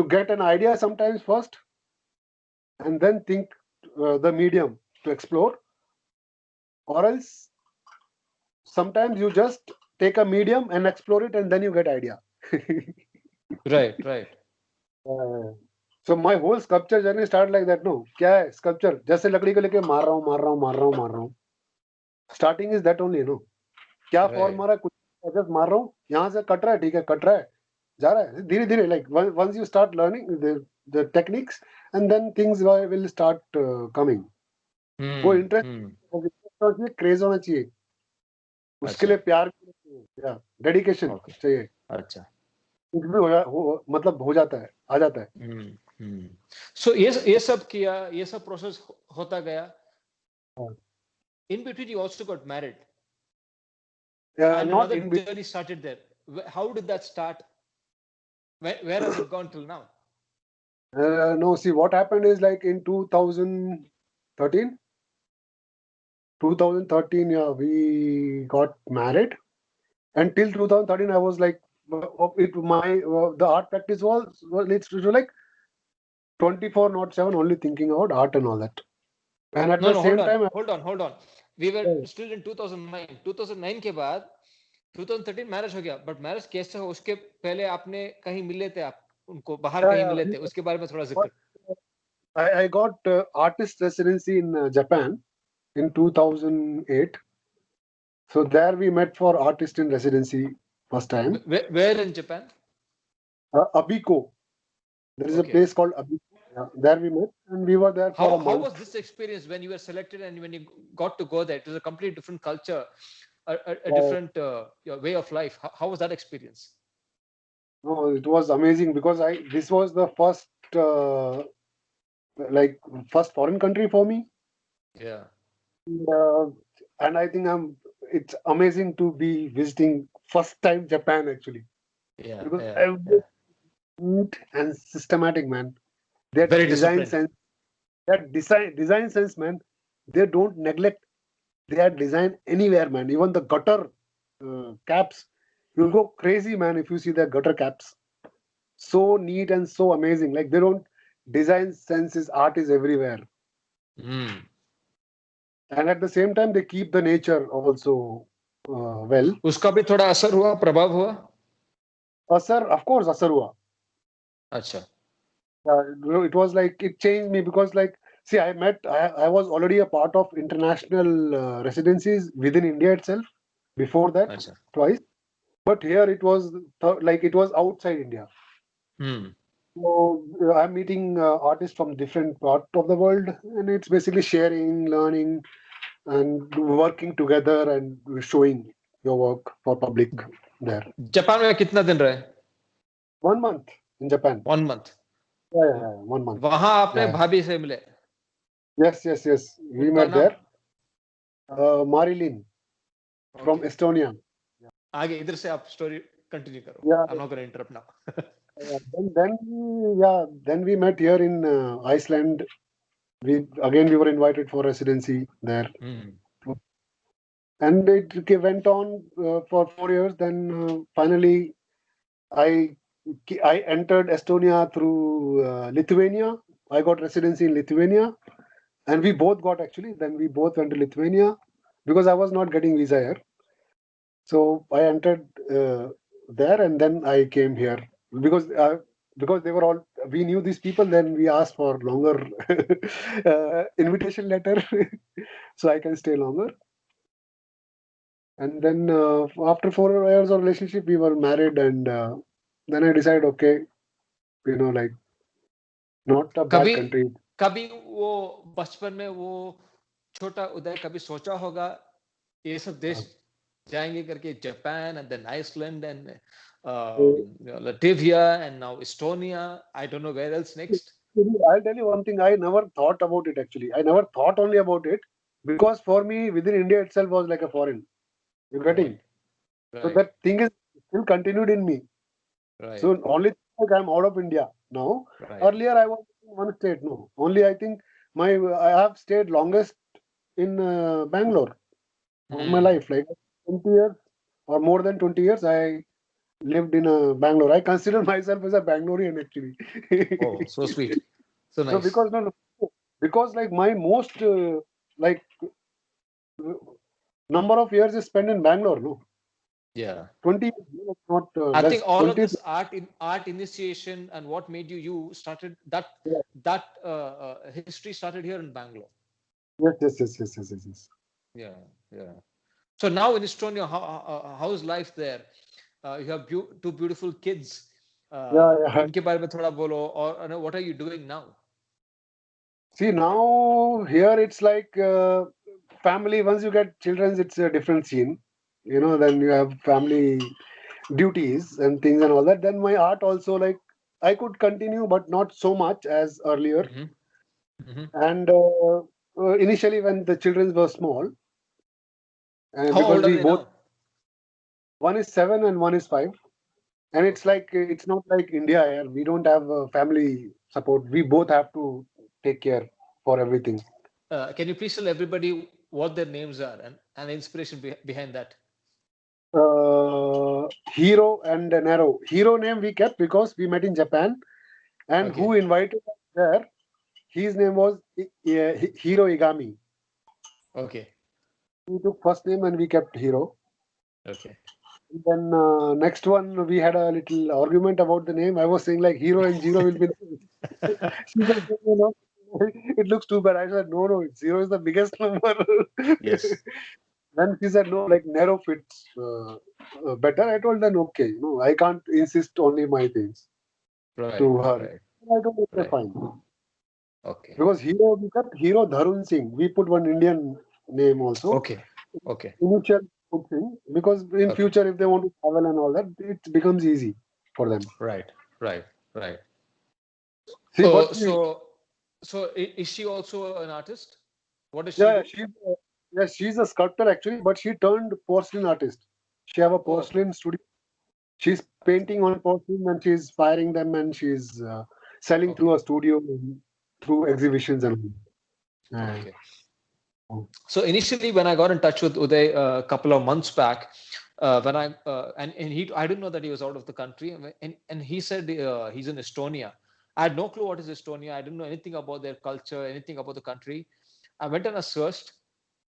get an idea sometimes first, and then think the medium to explore, or else sometimes you just take a medium and explore it, and then you get idea. Right. So my whole sculpture journey started like that. No, क्या है sculpture? जैसे लकड़ी को लेके मार रहा हूँ. Starting is that only, no. क्या form मारा, कुछ just मार रहा हूँ. यहाँ से कट रहा है, ठीक है, कट रहा है, जा रहा है. धीरे-धीरे, like once you start learning the techniques, and then things will start coming. वो interest craze होना चाहिए. उसके लिए प्यार भी चाहिए, डेडिकेशन चाहिए. अच्छा. कुछ भी मतलब हो जाता है, आ जाता है. So ये सब किया, ये सब प्रोसेस होता गया. In between you also got married. And another journey started there. How did that start? Where has it gone till now? No, see what happened is like in 2013, yeah, we got married. Until 2013, I was like, the art practice was like 24/7 only thinking about art and all that. And at the same time, hold on. We were still in 2009. 2009 के बाद 2013 marriage हो गया. But marriage कैसे हो, उसके पहले आपने कहीं मिले थे, आप उनको बाहर कहीं मिले थे, उसके बारे में थोड़ा जिक्र. I got artist residency in Japan in 2008. So there we met for artist in residency first time. Where in Japan? Abiko. There is a Okay. place called Abiko. Yeah, there we met, and we were there for a How month. was this experience when you were selected and when you got to go there? It was a completely different culture, a different way of life. How was that experience? No, it was amazing because this was the first like first foreign country for me. Yeah. Uh, and I think it's amazing to be visiting first time Japan actually, Yeah. because Yeah. every neat and systematic, man. That Very design disciplined. sense, design sense, man. They don't neglect. They are designed anywhere, man. Even the gutter caps, you'll go crazy, man, if you see their gutter caps. So neat and so amazing. Like they don't design sense is art is everywhere, Hmm. and at the same time they keep the nature also well. उसका भी थोड़ा असर हुआ, प्रभाव हुआ? Asar, of course, Asar hua. अच्छा. It was like it changed me because like see I was already a part of international residencies within India itself before that अच्छा. twice, but here it was like it was outside India. Hmm. So I'm meeting artists from different part of the world, and it's basically sharing, learning, and working together and showing your work for public there. Japan में कितना दिन रहे? 1 month in Japan. 1 month. Yeah, 1 month. वहां आपने Yeah. भाभी से मिले? Yes. We उनका met नाम? there. Marilyn from Okay. Estonia. आगे इधर से आप स्टोरी कंटिन्यू करो. Yeah. I'm not going to interrupt now. Then we met here in Iceland. We were invited for residency there, and it went on for 4 years. Then finally, I entered Estonia through Lithuania. I got residency in Lithuania, and we both got actually. Then we both went to Lithuania because I was not getting visa here. So I entered there, and then I came here because they were all we knew these people. Then we asked for longer invitation letter, so I can stay longer. And then after 4 years of relationship, we were married, and then I decided, okay, like not a bad country. कभी वो बचपन में वो छोटा उदय कभी सोचा होगा ये सब देश जाएंगे करके, Japan and then Iceland and Latvia and now Estonia. I don't know where else next. I'll tell you one thing. I never thought about it actually. I never thought only about it because for me, within India itself was like a foreign. You're getting? Right. So that thing is still continued in me. Right. So only like I'm out of India now. Right. Earlier I was in one state. No, only I think I have stayed longest in Bangalore of my life, like 20 years or more than 20 years. I lived in Bangalore. I consider myself as a Bangalorean actually. Oh, so sweet, so nice. No, because like my most like number of years is spent in Bangalore. No. Yeah. 20 years, not. I think all 20, of this art initiation and what made you started that history started here in Bangalore. Yes. Yeah. So now in Estonia, how's life there? You have two beautiful kids. उनके बारे में थोड़ा बोलो, or what are you doing now? See, now here it's like family. Once you get children, it's a different scene. Then you have family duties and things and all that. Then my art also, like, I could continue, but not so much as earlier. And initially, when the children were small, how old are they now? One is 7 and one is 5. And it's like it's not like India here. We don't have family support. We both have to take care for everything. Can you please tell everybody what their names are and the inspiration behind that? Hiro and Nero. Hiro name we kept because we met in Japan, and who invited us there? His name was Hiro Igami. Okay. We took first name and we kept Hiro. Okay. Then next one we had a little argument about the name. I was saying like Hero and Zero will be. it looks too bad. I said, no, zero is the biggest number. Yes. Then she said, no, like narrow fits better. I told them, okay, no, I can't insist only my things Right. to her. Right. I told her, Right. fine. Okay. Because hero, we kept hero Dharun Singh. We put one Indian name also. Okay. Okay. Initial put him because in Okay. future if they want to travel and all that, it becomes easy for them. Right. Right. Right. See, but Oh, so is she also an artist? What does she yeah, do? she's a sculptor actually, but she turned porcelain artist. She have a Oh, porcelain studio. She's painting on porcelain and she's firing them and she's selling okay. through a studio and through exhibitions and Okay. uh, So initially, when I got in touch with Uday a couple of months back, when I and he, I didn't know that he was out of the country, and he said he's in Estonia. I had no clue what is Estonia. I didn't know anything about their culture, anything about the country. I went and I searched,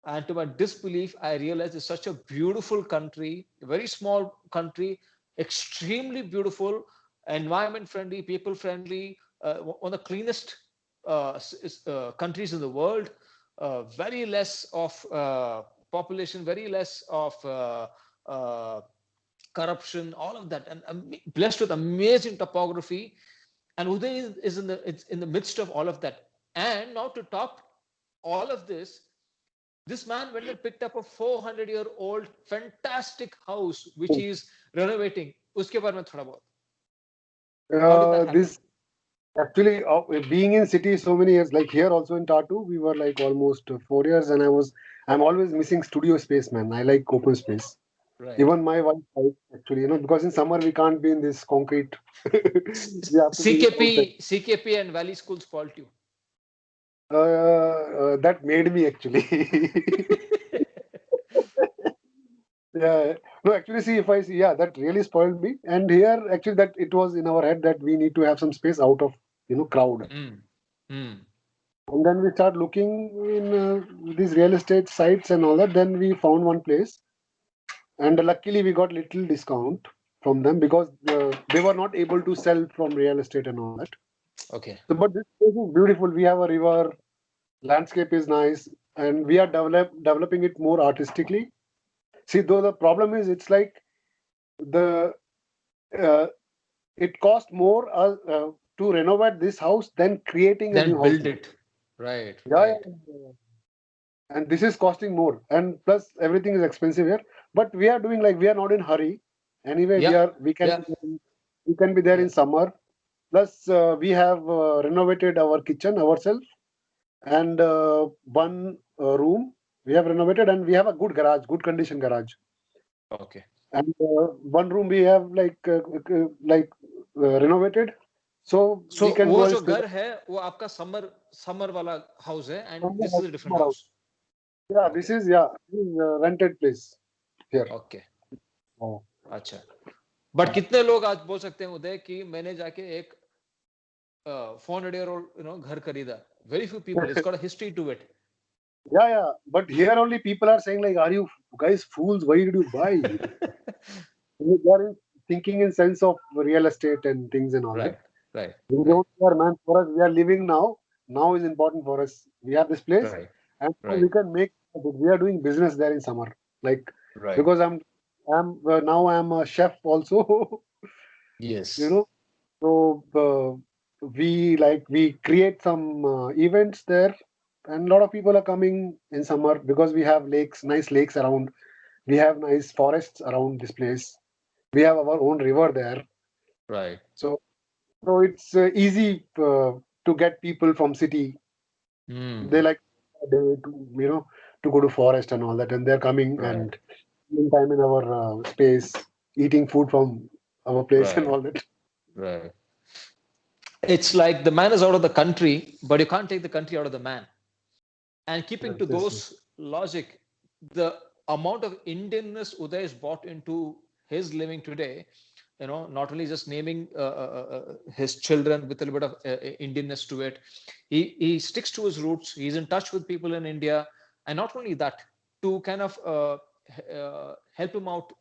and to my disbelief, I realized it's such a beautiful country, a very small country, extremely beautiful, environment friendly, people friendly, one of the cleanest countries in the world, very less of population, very less of corruption, all of that, and blessed with amazing topography. And Uday is in the midst of all of that. And now to top all of this man went and picked up a 400-year-old fantastic house which he is renovating. उसके बारे में थोड़ा बहुत. How did that happen? this actually being in city so many years, like here also in Tatu, we were like almost 4 years, and I'm always missing studio space, man. I like open space. Right. Even my wife, actually, because in summer we can't be in this concrete. We have to be outside. CKP and Valley School spoiled you. That made me actually. Yeah. No, actually, see, if I see, yeah, that really spoiled me. And here, actually, that it was in our head that we need to have some space out of, crowd. Mm. And then we start looking in these real estate sites and all that. Then we found one place, and luckily we got little discount from them because they were not able to sell from real estate and all that. Okay. So, but this place is beautiful. We have a river, landscape is nice, and we are developing it more artistically. See, though the problem is, it's like the uh, it cost more to renovate this house than creating a new Then house. build it. Right. Yeah, Right. yeah. And this is costing more, and plus everything is expensive here. But we are doing like we are not in hurry. Anyway, Yeah. we can Yeah. we can be there Yeah. in summer. Plus, we have renovated our kitchen ourselves and one room we have renovated, and we have a good garage, good condition garage. Okay. And one room we have renovated, so So we can वो go and जो stay. घर है वो आपका summer वाला house है and Summer this is a different house. house. Yeah, Okay. this is rented place here. Okay. Oh. अच्छा. But कितने लोग आज बोल सकते हैं उदय कि मैंने जाके एक 400-year-old घर खरीदा. Very few people. It's got a history to it. Yeah. But here only people are saying like, "Are you guys fools? Why did you buy?" They are thinking in sense of real estate and things and all that. Right. We don't care, man. For us, we are living now. Now is important for us. We have this place, Right. and Right. we can make. We are doing business there in summer, like Right. because I'm now I'm a chef also. Yes. So we create some events there, and a lot of people are coming in summer because we have lakes, nice lakes around. We have nice forests around this place. We have our own river there. Right. So it's easy to get people from city. They like to go to forest and all that, and they're coming Right. and spending time in our space, eating food from our place and Right. all that. Right. It's like the man is out of the country, but you can't take the country out of the man. And keeping to Yes. those logic, the amount of Indianness Uday is brought into his living today, not only just naming his children with a little bit of Indianness to it, he sticks to his roots. He's in touch with people in India, and not only that, to kind of help him out,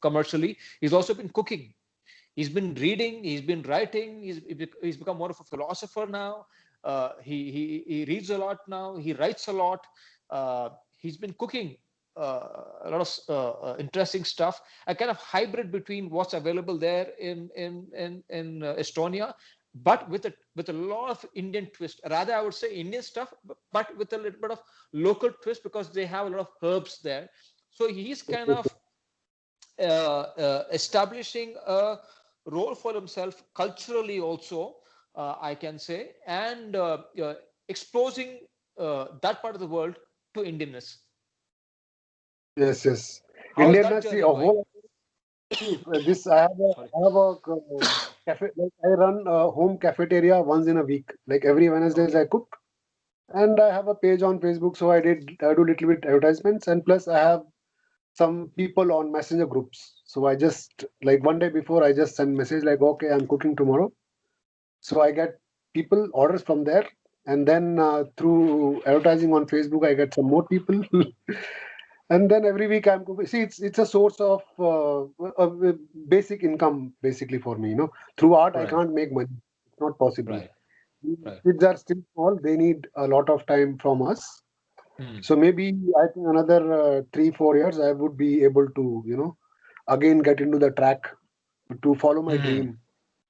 commercially. He's also been cooking. He's been reading. He's been writing. He's become more of a philosopher now. He reads a lot now. He writes a lot. He's been cooking a lot of interesting stuff. A kind of hybrid between what's available there in Estonia, but with a lot of Indian twist. Rather, I would say Indian stuff, but with a little bit of local twist because they have a lot of herbs there. So he's kind of establishing a role for himself culturally also, I can say, and exposing that part of the world to Indianness. Yes, yes. How is Indian, that see, journey a going? whole this I have a cafe. Like I run a home cafeteria once in a week. Like every Wednesdays I cook, and I have a page on Facebook. So I do little bit advertisements, and plus I have some people on messenger groups. So I just like one day before I just send message like, okay, I'm cooking tomorrow. So I get people orders from there, and then through advertising on Facebook I get some more people. And then every week I'm cooking. See, it's a source of basic income basically for me. Through art I Right, can't make money. It's not possible. right, right. Kids are still small. They need a lot of time from us. Hmm. So maybe I think another 3-4 years I would be able to again get into the track to follow my Hmm. dream.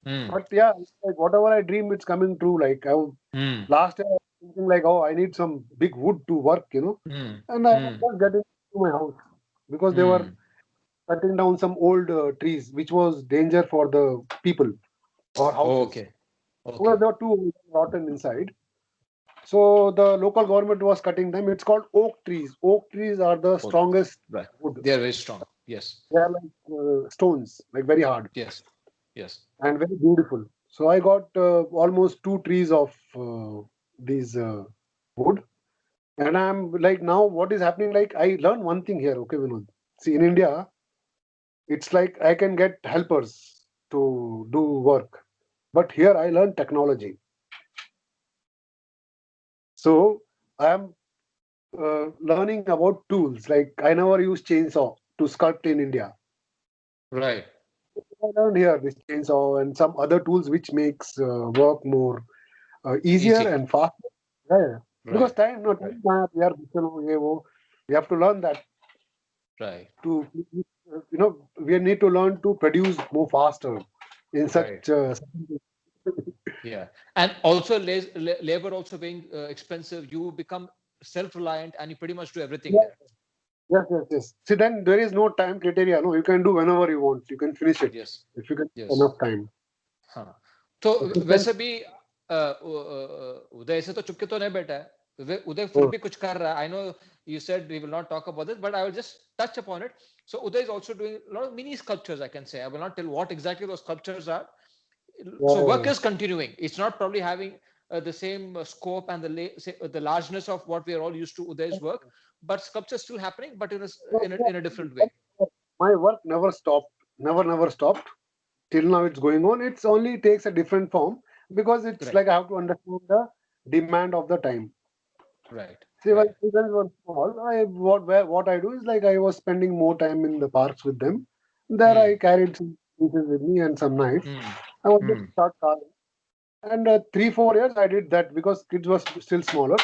Hmm. But yeah, like whatever I dream, it's coming true. Like Hmm. last year I was thinking like, oh, I need some big wood to work, Hmm. and I was Hmm. just getting to my house because they were Hmm. cutting down some old trees, which was danger for the people or houses Okay, because okay. they were too rotten inside. So the local government was cutting them. It's called oak trees. Oak trees are the Okay. strongest Right. wood. They are very strong. Yes, They are like stones, like very hard yes, yes. and very beautiful. So I got almost 2 trees of these wood, and I'm like now what is happening? Like I learned one thing here. Okay, Vinod. See, in India, it's like I can get helpers to do work, but here I learned technology. So I am learning about tools. Like I never use chainsaw to sculpt in India. Right. I learned here this chainsaw and some other tools which makes work more easier Easy. and faster. Yeah, yeah. Because Right. time, no Right. time, we are ye wo. We have to learn that Right. to we need to learn to produce more faster in Right. such. Yeah. And also labor also being expensive, you become self-reliant and you pretty much do everything Yeah, there. yes, yes, yes. See, then there is no time criteria. No, you can do whenever you want. You can finish it Yes. if you get Yes. enough time. हाँ. तो Okay, then, वैसे भी उदय से तो चुपके तो नहीं बैठा है. उदय फिर भी कुछ कर रहा है. I know you said we will not talk about this, but I will just touch upon it. So Uday is also doing a lot of mini sculptures, I can say. I will not tell what exactly those sculptures are. So work yeah, is continuing. It's not probably having the same scope and the largeness of what we are all used to Uday's work, but sculpture is still happening, but no, in a different way. my work never stopped. Never stopped. Till now it's going on. It's only takes a different form because it's Right, like I have to understand the demand of the time. right, See, when right. children were small, what I do is like I was spending more time in the parks with them. There Hmm, I carried some pieces with me and some knives. hmm, I was just hmm, start carving. And 3-4 years I did that because kids were still smaller.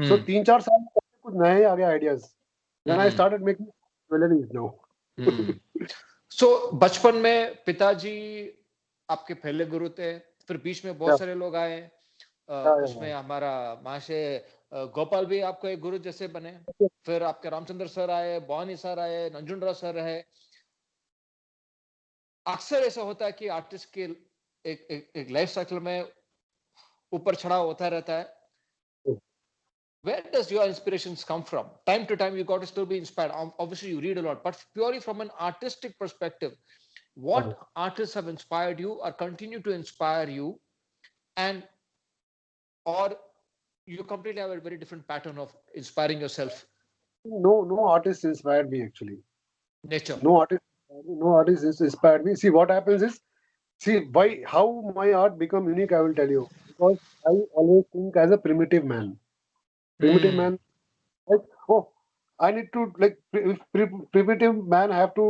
So hmm, 3-4 साल में कुछ नए आ गए ideas. Then I hmm, started making jewelries now. hmm. So बचपन में पिताजी आपके पहले गुरु थे, फिर बीच में Yeah, बहुत सारे लोग आए. yeah, उसमें हमारा माशे गोपाल भी आपको एक गुरु जैसे बने. yeah. फिर आपके रामचंद्र सर आए, भवानी सर आए, नंजुंडरा सर रहे. अक्सर ऐसा होता है कि आर्टिस्ट के एक लाइफ साइकिल में ऊपर चढ़ाव होता रहता है. Where does your inspirations come from? Time to time, you got to still be inspired. Obviously, you read a lot, but purely from an artistic perspective, Yeah. what artists have inspired you or continue to inspire you, and or you completely have a very different pattern of inspiring yourself? No artist inspired me actually. Nature. No artist inspired me. See what happens is, see why how my art become unique. I will tell you because I always think as a primitive man. Primitive Hmm. man, like oh, I need to like primitive man have to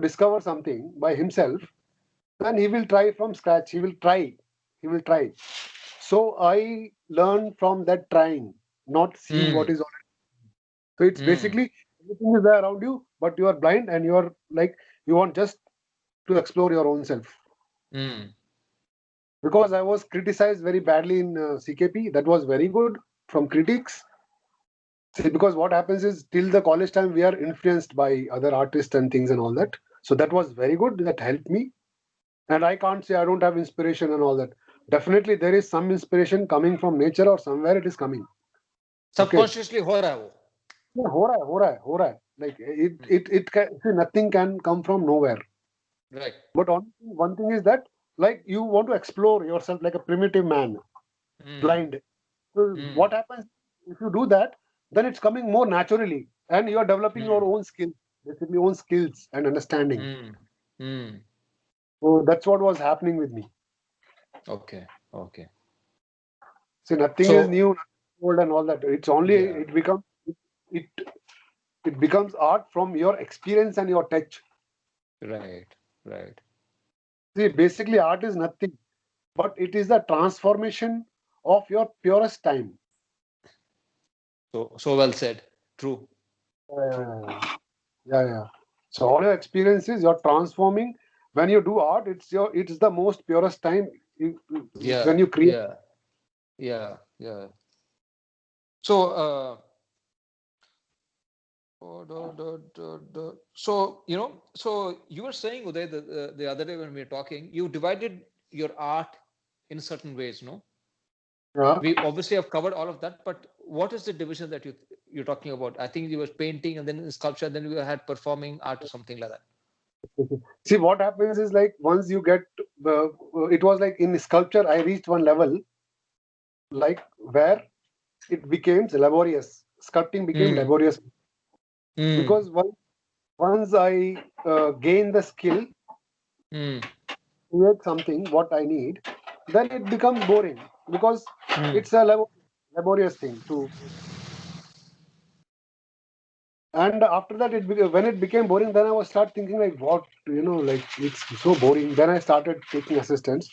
discover something by himself. Then he will try from scratch. He will try. He will try. So I learned from that trying, not seeing what is already. So it's basically everything is there around you, but you are blind and you are like you want just to explore your own self. Because I was criticized very badly in CKP, that was very good from critics. See, because what happens is till the college time we are influenced by other artists and things and all that. So that was very good. That helped me. And I can't say I don't have inspiration and all that. Definitely there is some inspiration coming from nature or somewhere it is coming. Subconsciously हो रहा है वो. Yeah, हो रहा है. Like it can, see, nothing can come from nowhere. Right. But one thing is that like you want to explore yourself like a primitive man, blind. So what happens if you do that? Then it's coming more naturally, and you are developing your own skills, basically own skills and understanding. So that's what was happening with me. Okay. See, nothing is new, nothing old, and all that. It's only it becomes art from your experience and your touch. Right. See, basically, art is nothing, but it is the transformation of your purest time. So well said. True. Yeah. So all your experiences, you're transforming. When you do art, it's the most purest time when you create. Yeah. So so so you were saying, Uday, the other day when we were talking, you divided your art in certain ways, no? Yeah. We obviously have covered all of that, but what is the division that you're talking about? I think you were painting and then sculpture, then you had performing art or something like that. See, what happens is like once you get, it was like in sculpture, I reached one level, like where it became laborious. Sculpting became laborious because once I gain the skill, create something what I need, then it becomes boring because it's a laborious thing to. And after that, when it became boring, then I was start thinking like, what like it's so boring. Then I started taking assistance,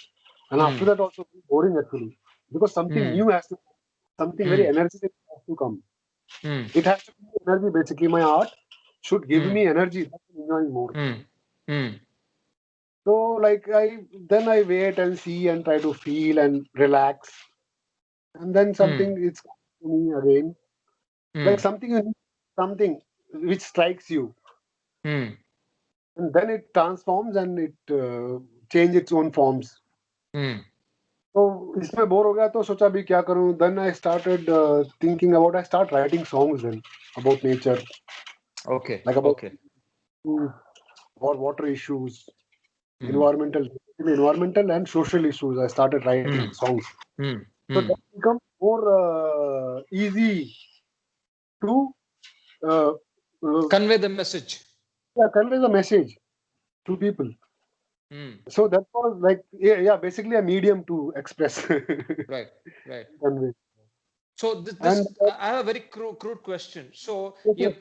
and after that also boring actually because something new has to, something very energetic has to come. It has to be energy basically. My art should give me energy. That's enjoying more. So like then I wait and see and try to feel and relax, and then something it's to me again like something which strikes you. And then it transforms and it change its own forms. तो इसमें bore हो गया तो सोचा भी क्या करूं. Then I started thinking about, I start writing songs then about nature. Okay. Like about or water issues, environmental and social issues. I started writing songs. So that becomes more easy to convey the message. Yeah, convey the message to people. So that was like basically a medium to express. Right. Convey. So this I have a very crude question. So ये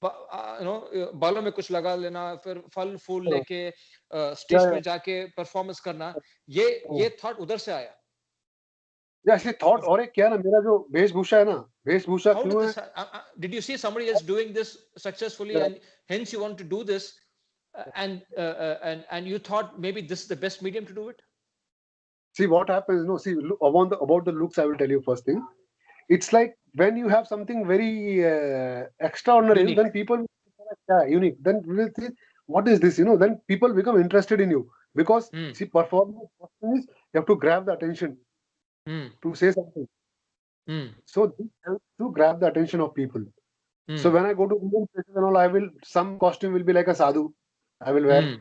बालों में कुछ लगा लेना, फिर फल फूल लेके stage पे जाके परफॉर्मेंस करना, ये थॉट उधर से आया? ऐसे थॉट. और एक क्या ना, मेरा जो वेशभूषा है ना, वेशभूषा क्यों है? Did you see somebody else doing this successfully and hence you want to do this and you thought maybe this is the best medium to do it? See what happens. No, see about the looks. I will tell you first thing. It's like when you have something very extraordinary, unique. Then people unique. Then we will think, what is this? Then people become interested in you because see, performance is you have to grab the attention to say something. So this helps to grab the attention of people. So when I go to Indian places and all, some costume will be like a sadhu. I will wear.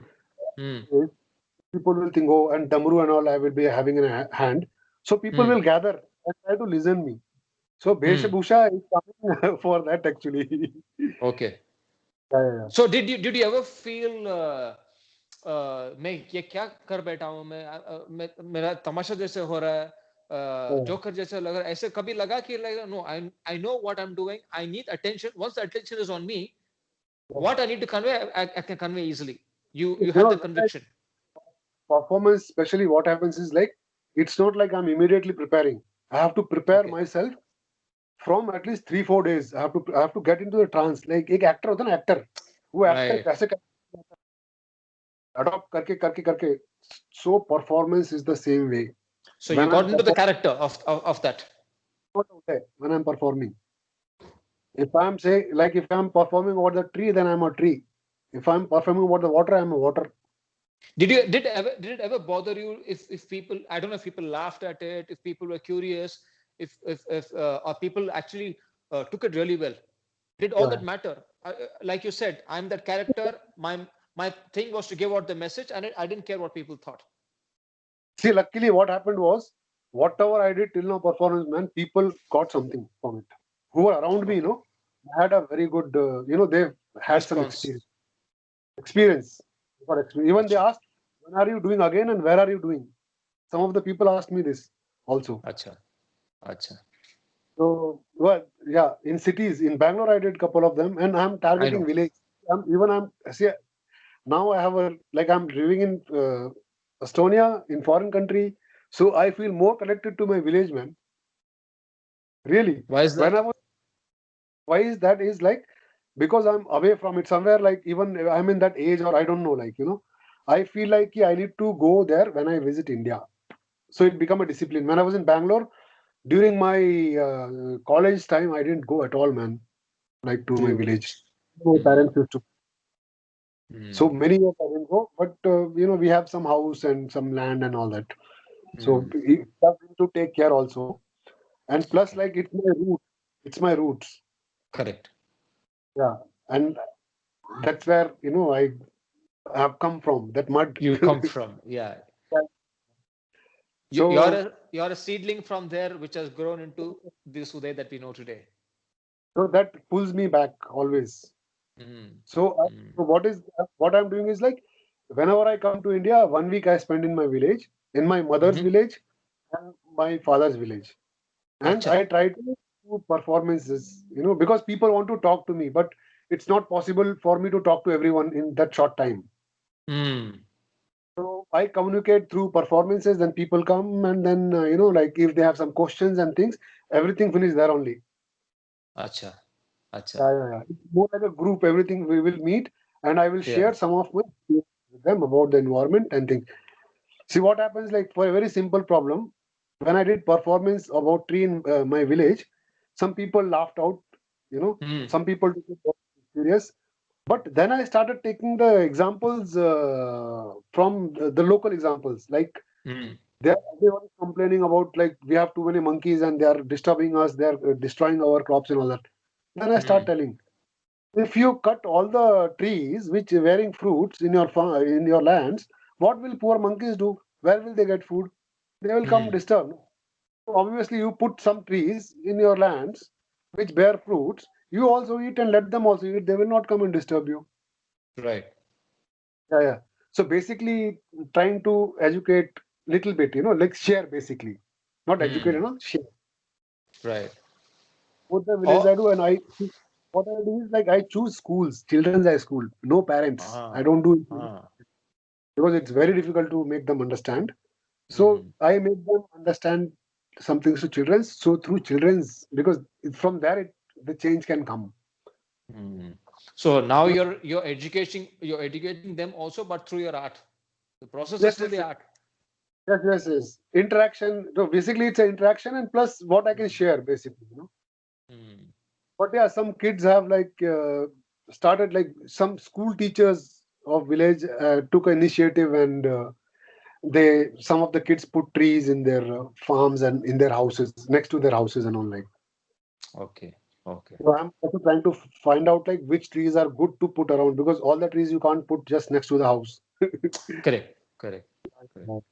People will think, oh, and damru and all I will be having in a hand. So people will gather and try to listen me. So Veshabhusha is coming for that actually. Okay. Yeah. So did you ever feel मैं ये क्या कर बैठा हूँ, मैं मेरा तमाशा जैसे हो रहा है, जोकर जैसे लग रहा है, ऐसे कभी लगा कि no, I know what I'm doing, I need attention. Once the attention is on me, what I need to convey, I can convey easily. You have the conviction. Performance, especially what happens is like it's not like I'm immediately preparing. I have to prepare Okay. myself from at least 3-4 days. I have to get into the trance. Like एक actor होता है ना, actor, वो actor Right. कैसे adopt करके so performance is the same way. So you When got I'm into the character of that. when I'm performing. If I'm performing over the tree, then I'm a tree. If I'm performing over the water, I'm a water. Did it ever bother you if people, I don't know if people laughed at it, if people were curious, if or people actually took it really well? Did all that matter? Like you said, I'm that character. My thing was to give out the message, and I didn't care what people thought. See, luckily, what happened was, whatever I did till now performance, man, people got something from it. Who were around me, Okay. had a very good, they've had some Response. experience. Even they Acha. asked, when are you doing again and where are you doing? Some of the people asked me this also. Acha. Acha. So, well, yeah, in cities, in Bangalore, I did a couple of them, and I'm I targeting know. village. Now I have I'm living in Estonia, in foreign country, so I feel more connected to my village, man. Really, Why is when that? I was, why is that? Is like because I'm away from it somewhere. Like even I'm in that age, or I don't know. I feel like I need to go there when I visit India. So it become a discipline. When I was in Bangalore during my college time, I didn't go at all, man. Like to To my your village. village. My parents used to. So Mm. many years I didn't go, but we have some house and some land and all that. So Mm. it does need to take care also. And plus, Okay. like it's my root. It's my roots. Correct. Yeah. And that's where, I have come from, that mud. You come from, yeah. So, You're a seedling from there, which has grown into this Uday that we know today. so that pulls me back always. Mm. So, Mm. so what I'm doing is like, whenever I come to India, 1 week I spend in my village, in my mother's Mm-hmm. village and my father's village. And Acha. I try to do performances, because people want to talk to me, but it's not possible for me to talk to everyone in that short time. Mm. So I communicate through performances, then people come, and then, like if they have some questions and things, everything finished there only. Acha. Acha. Yeah. It's more like a group, everything we will meet, and I will Yeah. share some of my experience with them about the environment and things. See what happens, like for a very simple problem, when I did performance about tree in my village, some people laughed out, Mm. some people took it serious. But then I started taking the examples from the local examples. Like Mm. everyone is complaining about like we have too many monkeys and they are disturbing us, they are destroying our crops and all that. Then I start Mm. telling, if you cut all the trees which are bearing fruits in your farm, in your lands, what will poor monkeys do? Where will they get food? They will come Mm. disturb. So obviously, you put some trees in your lands which bear fruits. You also eat and let them also eat. They will not come and disturb you. Right. Yeah. So basically, trying to educate little bit, like share basically, not educate, Mm. share. Right. Both the village I Oh. do, and what I do is like I choose schools, children's high school, no parents. I Ah. don't do it Ah. because it's very difficult to make them understand. So Mm. I make them understand some things to children. So through children's, because from there the change can come. Mm. So now you're educating them also, but through your art. The process is Yes, through yes, the art. yes. Interaction. So basically, it's an interaction and plus what I can share, basically. Mm. But yeah, some kids have started like some school teachers of village took an initiative and they some of the kids put trees in their farms and in their houses next to their houses and all like. Okay. Okay. So I'm also trying to find out like which trees are good to put around because all the trees you can't put just next to the house. Correct. Correct. Correct.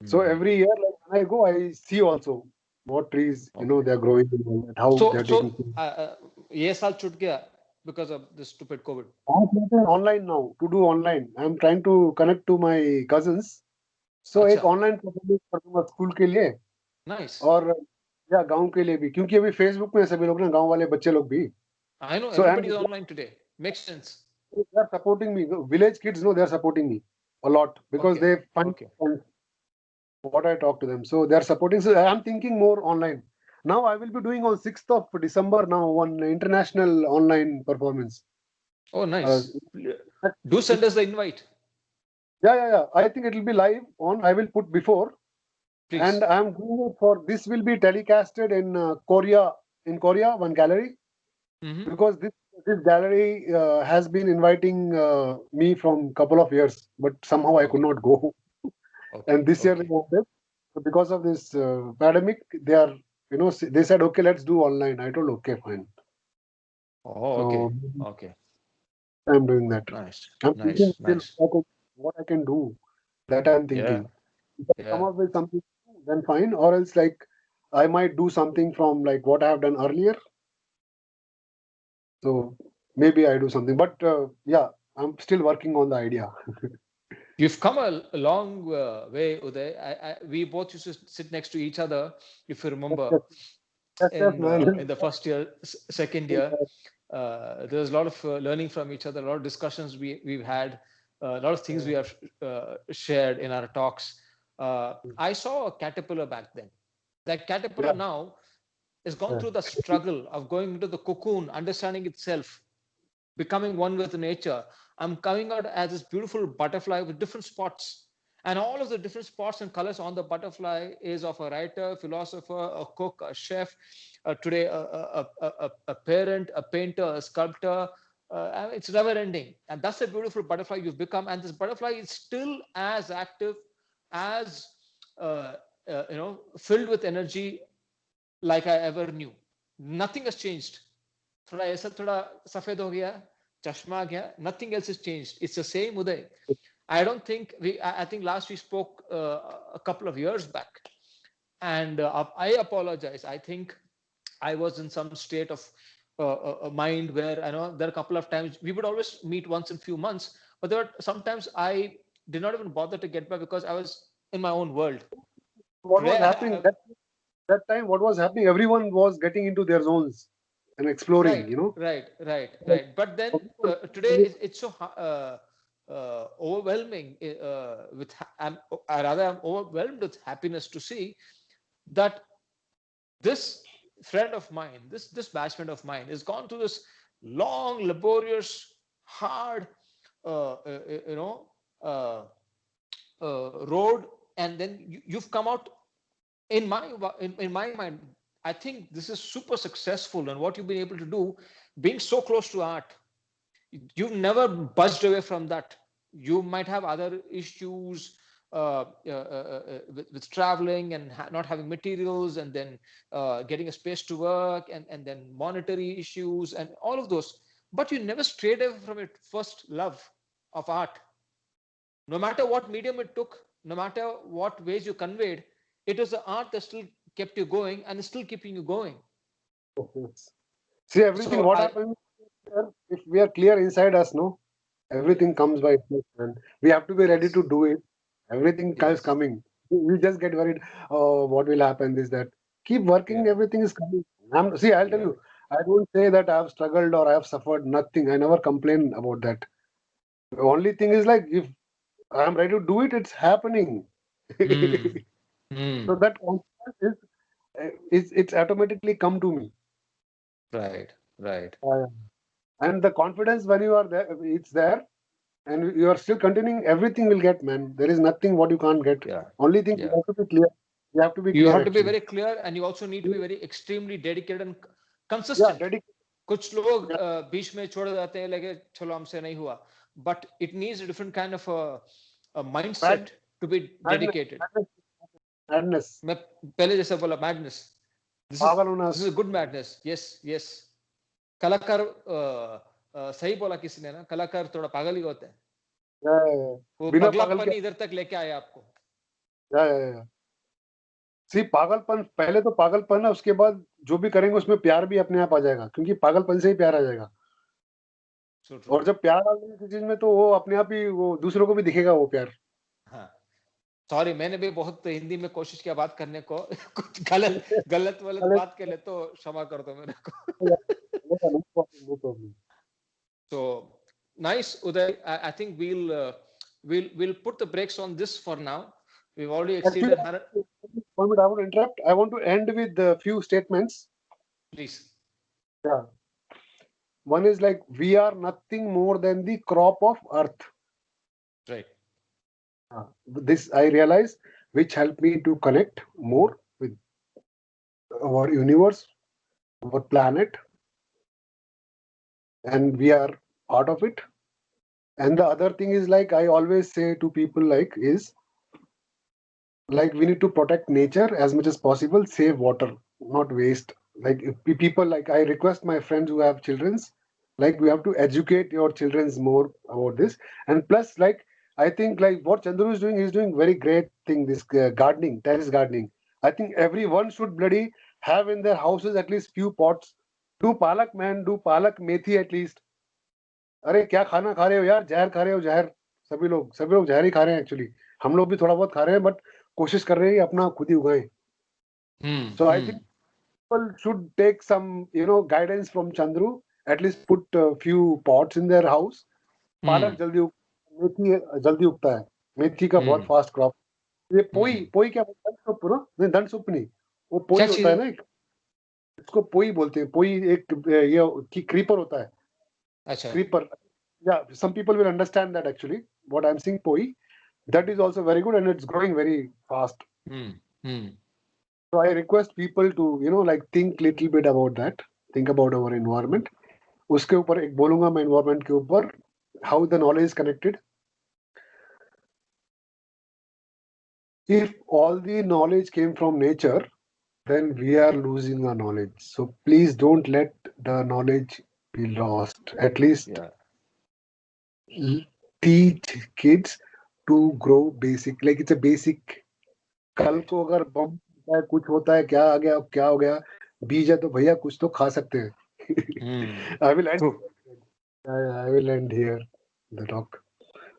So Mm. every year, like when I go, I see also what trees Okay. they're growing and all that, how So they're taking care. ये साल छूट गया because of this stupid COVID. I'm thinking online now to do online. I'm trying to connect to my cousins. So एक अच्छा. Online performance कर दूंगा school के लिए Nice. और या गांव के लिए भी क्योंकि अभी फेसबुक में सभी लोग ना गांव वाले बच्चे लोग भी I know so and everybody is online today. Makes sense. they are supporting me. Village kids know they are supporting me a lot because Okay. they find Okay. friends what I talk to them. So they are supporting. So I'm thinking more online. Now I will be doing on 6th of December now one international online performance. Oh, Uh, nice. Do send us the invite, yeah. I think it will be live on. I will put before, and please. I'm doing it for this will be telecasted in Korea. In Korea, one gallery, Mm-hmm. because this gallery has been inviting me from couple of years, but somehow I could Okay. not go. Okay. And this year they Okay. wanted. So because of this pandemic, they are they said okay, let's do online. I told okay, fine. Oh, okay. So Okay. I'm doing that. Nice. I'm thinking Nice. still Nice. what I can do. That I'm Yeah. thinking. If I come Yeah. up with something, then fine. Or else like I might do something from like what I have done earlier. So maybe I do something. But yeah, I'm still working on the idea. You've come a long way, Uday. We both used to sit next to each other, if you remember, Yes, man. in the first year, second year. There was a lot of learning from each other, a lot of discussions we've had, a lot of things we have shared in our talks. I saw a caterpillar back then. That caterpillar Yeah. now has gone Yeah. through the struggle of going into the cocoon, understanding itself, becoming one with nature. I'm coming out as this beautiful butterfly with different spots. And all of the different spots and colors on the butterfly is of a writer, philosopher, a cook, a chef, today a parent, a painter, a sculptor. It's never ending. And that's a beautiful butterfly you've become. And this butterfly is still as active, as filled with energy like I ever knew. Nothing has changed. थोड़ा ऐसा थोड़ा सफेद हो गया, चश्मा गया, nothing else has changed. It's the same Uday. I don't think I think last we spoke a couple of years back, and I apologize. I think I was in some state of a mind where I know there are a couple of times we would always meet once in a few months, but there were sometimes I did not even bother to get back because I was in my own world. What Today, was happening that time? What was happening? Everyone was getting into their zones and exploring. right, You know. right. But then today it's so overwhelming. I rather I'm overwhelmed with happiness to see that this friend of mine, this batchmate of mine, has gone through this long, laborious, hard, uh, uh, you know, uh, road, and then you've come out in my mind. I think this is super successful, and what you've been able to do, being so close to art, you've never budged away from that. You might have other issues with traveling and not having materials, and then getting a space to work, and then monetary issues and all of those, but you never strayed away from your first love of art. No matter what medium it took, no matter what ways you conveyed, it was the art that still kept you going and is still keeping you going. Yes. See, everything. So What I, happens if we are clear inside us? No, yeah, everything comes by itself, and we have to be ready to yes, do it. Everything is yes, coming. We just get worried. Oh, what will happen? This that. Keep working. yeah, Everything is coming. See, I'll tell yeah. you. I don't say that I have struggled or I have suffered. Nothing. I never complain about that. The only thing is like if I'm ready to do it, it's happening. Mm, So mm, that confidence is it's automatically come to me. right, right. Uh, and the confidence when you are there, it's there, and you are still continuing. Everything will get, man. There is nothing what you can't get. Yeah, Only thing you yeah. have to be clear. You have to be You clear have to be actually. very clear, and you also need to be very extremely dedicated and Yeah, consistent. dedicated. कुछ लोग Yeah, बीच में छोड़ जाते हैं, लगे चलो हमसे नहीं हुआ, but it needs a different kind of a mad, mindset to be madness, dedicated. madness, madness. मैं पहले जैसा बोला madness. This is पागल होना. this is a good madness. Yes, yes. कलाकार सही बोला किसी ने ना, कलाकार थोड़ा पागल ही होते हैं. वो बिना पागल पगलापन के. इधर तक लेके आया आपको. या. सी पागलपन पहले तो पागलपन है, उसके बाद जो भी करेंगे उसमें प्यार भी अपने आप आ जाएगा, क्योंकि पागलपन से ही प्यार आ जाएगा. So true. और जब प्यार आ गया किसी चीज में तो वो अपने आप ही वो दूसरों को भी दिखेगा वो प्यार. हाँ. सॉरी, मैंने भी बहुत हिंदी में कोशिश किया बात करने को. कुछ गलत गलत वलत बात कर ले तो क्षमा कर दो मेरे को. No problem. So nice, Uday. I think we'll put the brakes on this for now. We've already Actually, exceeded 100. 1 minute, I want to interrupt. I want to end with a few statements. Please. Yeah. One is like, we are nothing more than the crop of earth. Right. This I realize, which helped me to connect more with our universe, our planet, and we are part of it. And the other thing is, like I always say to people, like is like we need to protect nature as much as possible, save water, not waste. Like if people, like I request my friends who have childrens, like we have to educate your childrens more about this. And plus, like I think like what Chandru is doing, he's doing very great thing, this gardening, terrace gardening. I think everyone should bloody have in their houses at least few pots. Do palak, man, do palak, methi at least. अरे क्या खाना खा रहे हो यार, जहर खा रहे हो, जहर. सभी लोग जहर ही खा रहे हैं एक्चुअली. हम लोग भी थोड़ा बहुत खा रहे हैं, बट कोशिश कर रहे हैं अपना खुद ही उगाएं. So I think people should take some, guidance from Chandru. At least put a few pots in their house. पालक जल्दी मेथी जल्दी उगता है. मेथी का बहुत फास्ट क्रॉप. ये पोई पोई क्या बोलते हैं, दंड सूप ना, नहीं दंड सूप नहीं, वो पोई होता है ना एक, इसको पोई बोलते हैं. पोई एक ये क्रीपर होता है. अच्छा. Creeper. Yeah, some people will understand that actually. What I'm saying, poi, that is also very good and it's growing very fast. So I request people to, like think little bit about that. Think about our environment. उसके ऊपर एक बोलूंगा मैं environment के ऊपर, how the knowledge is connected. If all the knowledge came from nature, then we are losing our knowledge. So please don't let the knowledge be lost. At least teach kids to grow basic, like it's a basic. कल को अगर बम होता है, कुछ होता है, क्या आ गया, अब क्या हो गया, बीज है तो भैया कुछ तो खा सकते हैं. I will end. I will end here the talk.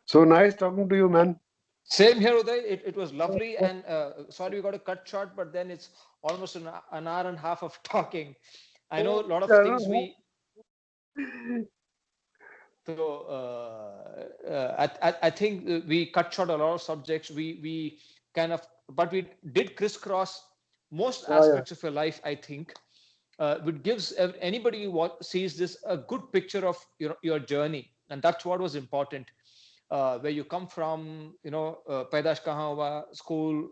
So nice talking to you, man. Same here, Uday. It was lovely, and sorry we got to cut short, but then it's almost an hour and a half of talking. I know a lot of things we. So I think we cut short a lot of subjects. We kind of, but we did crisscross most aspects of your life, I think. Which gives anybody who sees this a good picture of your journey, and that's what was important. Where you come from, पैदाश कहाँ हुआ, school,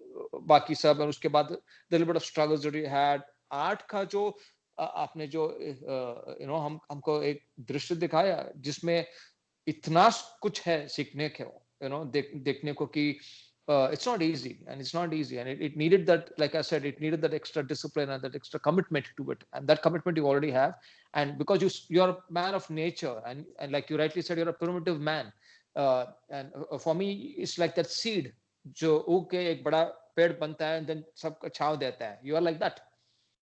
बाकी सब, और उसके बाद the little bit of struggles that you had. Art का जो आपने जो हमको एक दृश्य दिखाया जिसमें इतना कुछ है सीखने को, देखने को कि it's not easy, and it needed that, like I said, it needed that extra discipline and that extra commitment to it, and that commitment you already have. And because you're a man of nature, and like you rightly said, you're a primitive man, and for me it's like that seed जो उग के एक बड़ा पेड़ बनता है and then सबको छांव देता है. You are like that.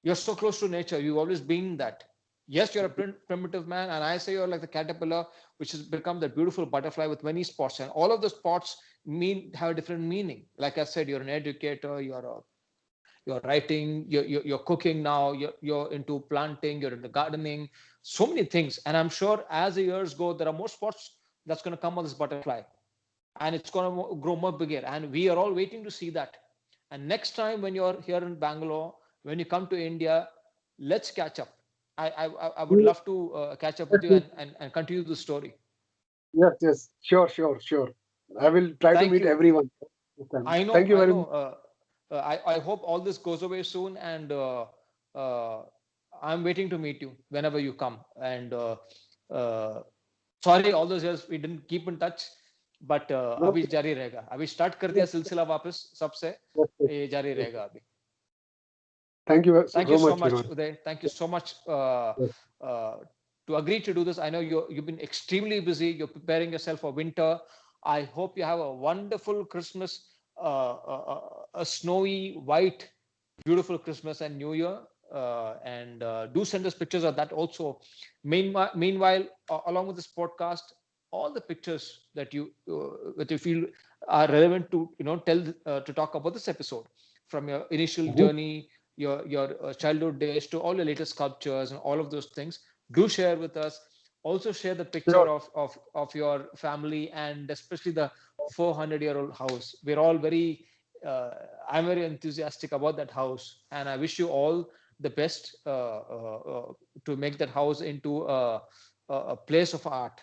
You're so close to nature. You've always been that. Yes, you're a primitive man, and I say you're like the caterpillar, which has become the beautiful butterfly with many spots, and all of the spots have a different meaning. Like I said, you're an educator, you're writing, you're cooking now, you're into planting, you're into gardening, so many things. And I'm sure as the years go, there are more spots that's going to come on this butterfly, and it's going to grow more bigger. And we are all waiting to see that. And next time when you're here in Bangalore, when you come to India, let's catch up. I would love to catch up with you and continue the story. Yes, sure. I will try to meet everyone. I know. Thank you very much. I hope all this goes away soon, and I'm waiting to meet you whenever you come. And sorry, all those years we didn't keep in touch, but अभी जारी रहेगा. अभी start कर दिया सिलसिला वापस सबसे, ये जारी रहेगा अभी. Thank you so much, Uday. Thank you so much to agree to do this. I know you've been extremely busy. You're preparing yourself for winter. I hope you have a wonderful Christmas, a snowy, white, beautiful Christmas and New Year. And do send us pictures of that also. Meanwhile, along with this podcast, all the pictures that you feel are relevant to tell to talk about this episode, from your initial journey, your childhood days, to all your latest sculptures and all of those things. Do share with us. Also share the picture of your family, and especially the 400-year-old house. We're all very I'm very enthusiastic about that house, and I wish you all the best to make that house into a place of art,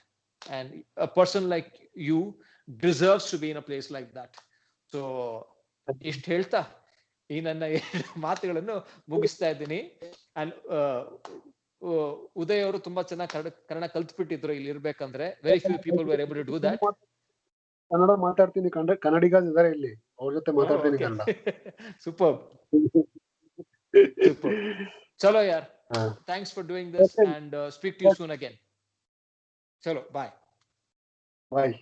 and a person like you deserves to be in a place like that. So ಇಷ್ಟು ಹೇಳ್ತಾ ಈ ನನ್ನ ಮಾತುಗಳನ್ನು ಮುಗಿಸ್ತಾ ಇದ್ದೀನಿ. And Uday ಅವರು ತುಂಬಾ ಚೆನ್ನಾಗಿ ಕನ್ನಡ ಕಲ್ತ್ಬಿಟ್ಟಿದ್ರು ಇಲ್ಲಿ ಇರ್ಬೇಕಂದ್ರೆ. Very few people were able to do that. Kannada ಮಾತಾಡ್ತೀನಿ, ಕನ್ನಡಿಗ ಇದ್ದಾರೆ ಇಲ್ಲಿ, ಅವ್ರ ಜೊತೆ ಮಾತಾಡ್ತೀನಿ ಕನ್ನಡ. Super super. ಚಲೋ ಯಾರ್, thanks for doing this and speak to you soon again. ಚಲೋ ಬಾಯ್. ಬಾಯ್.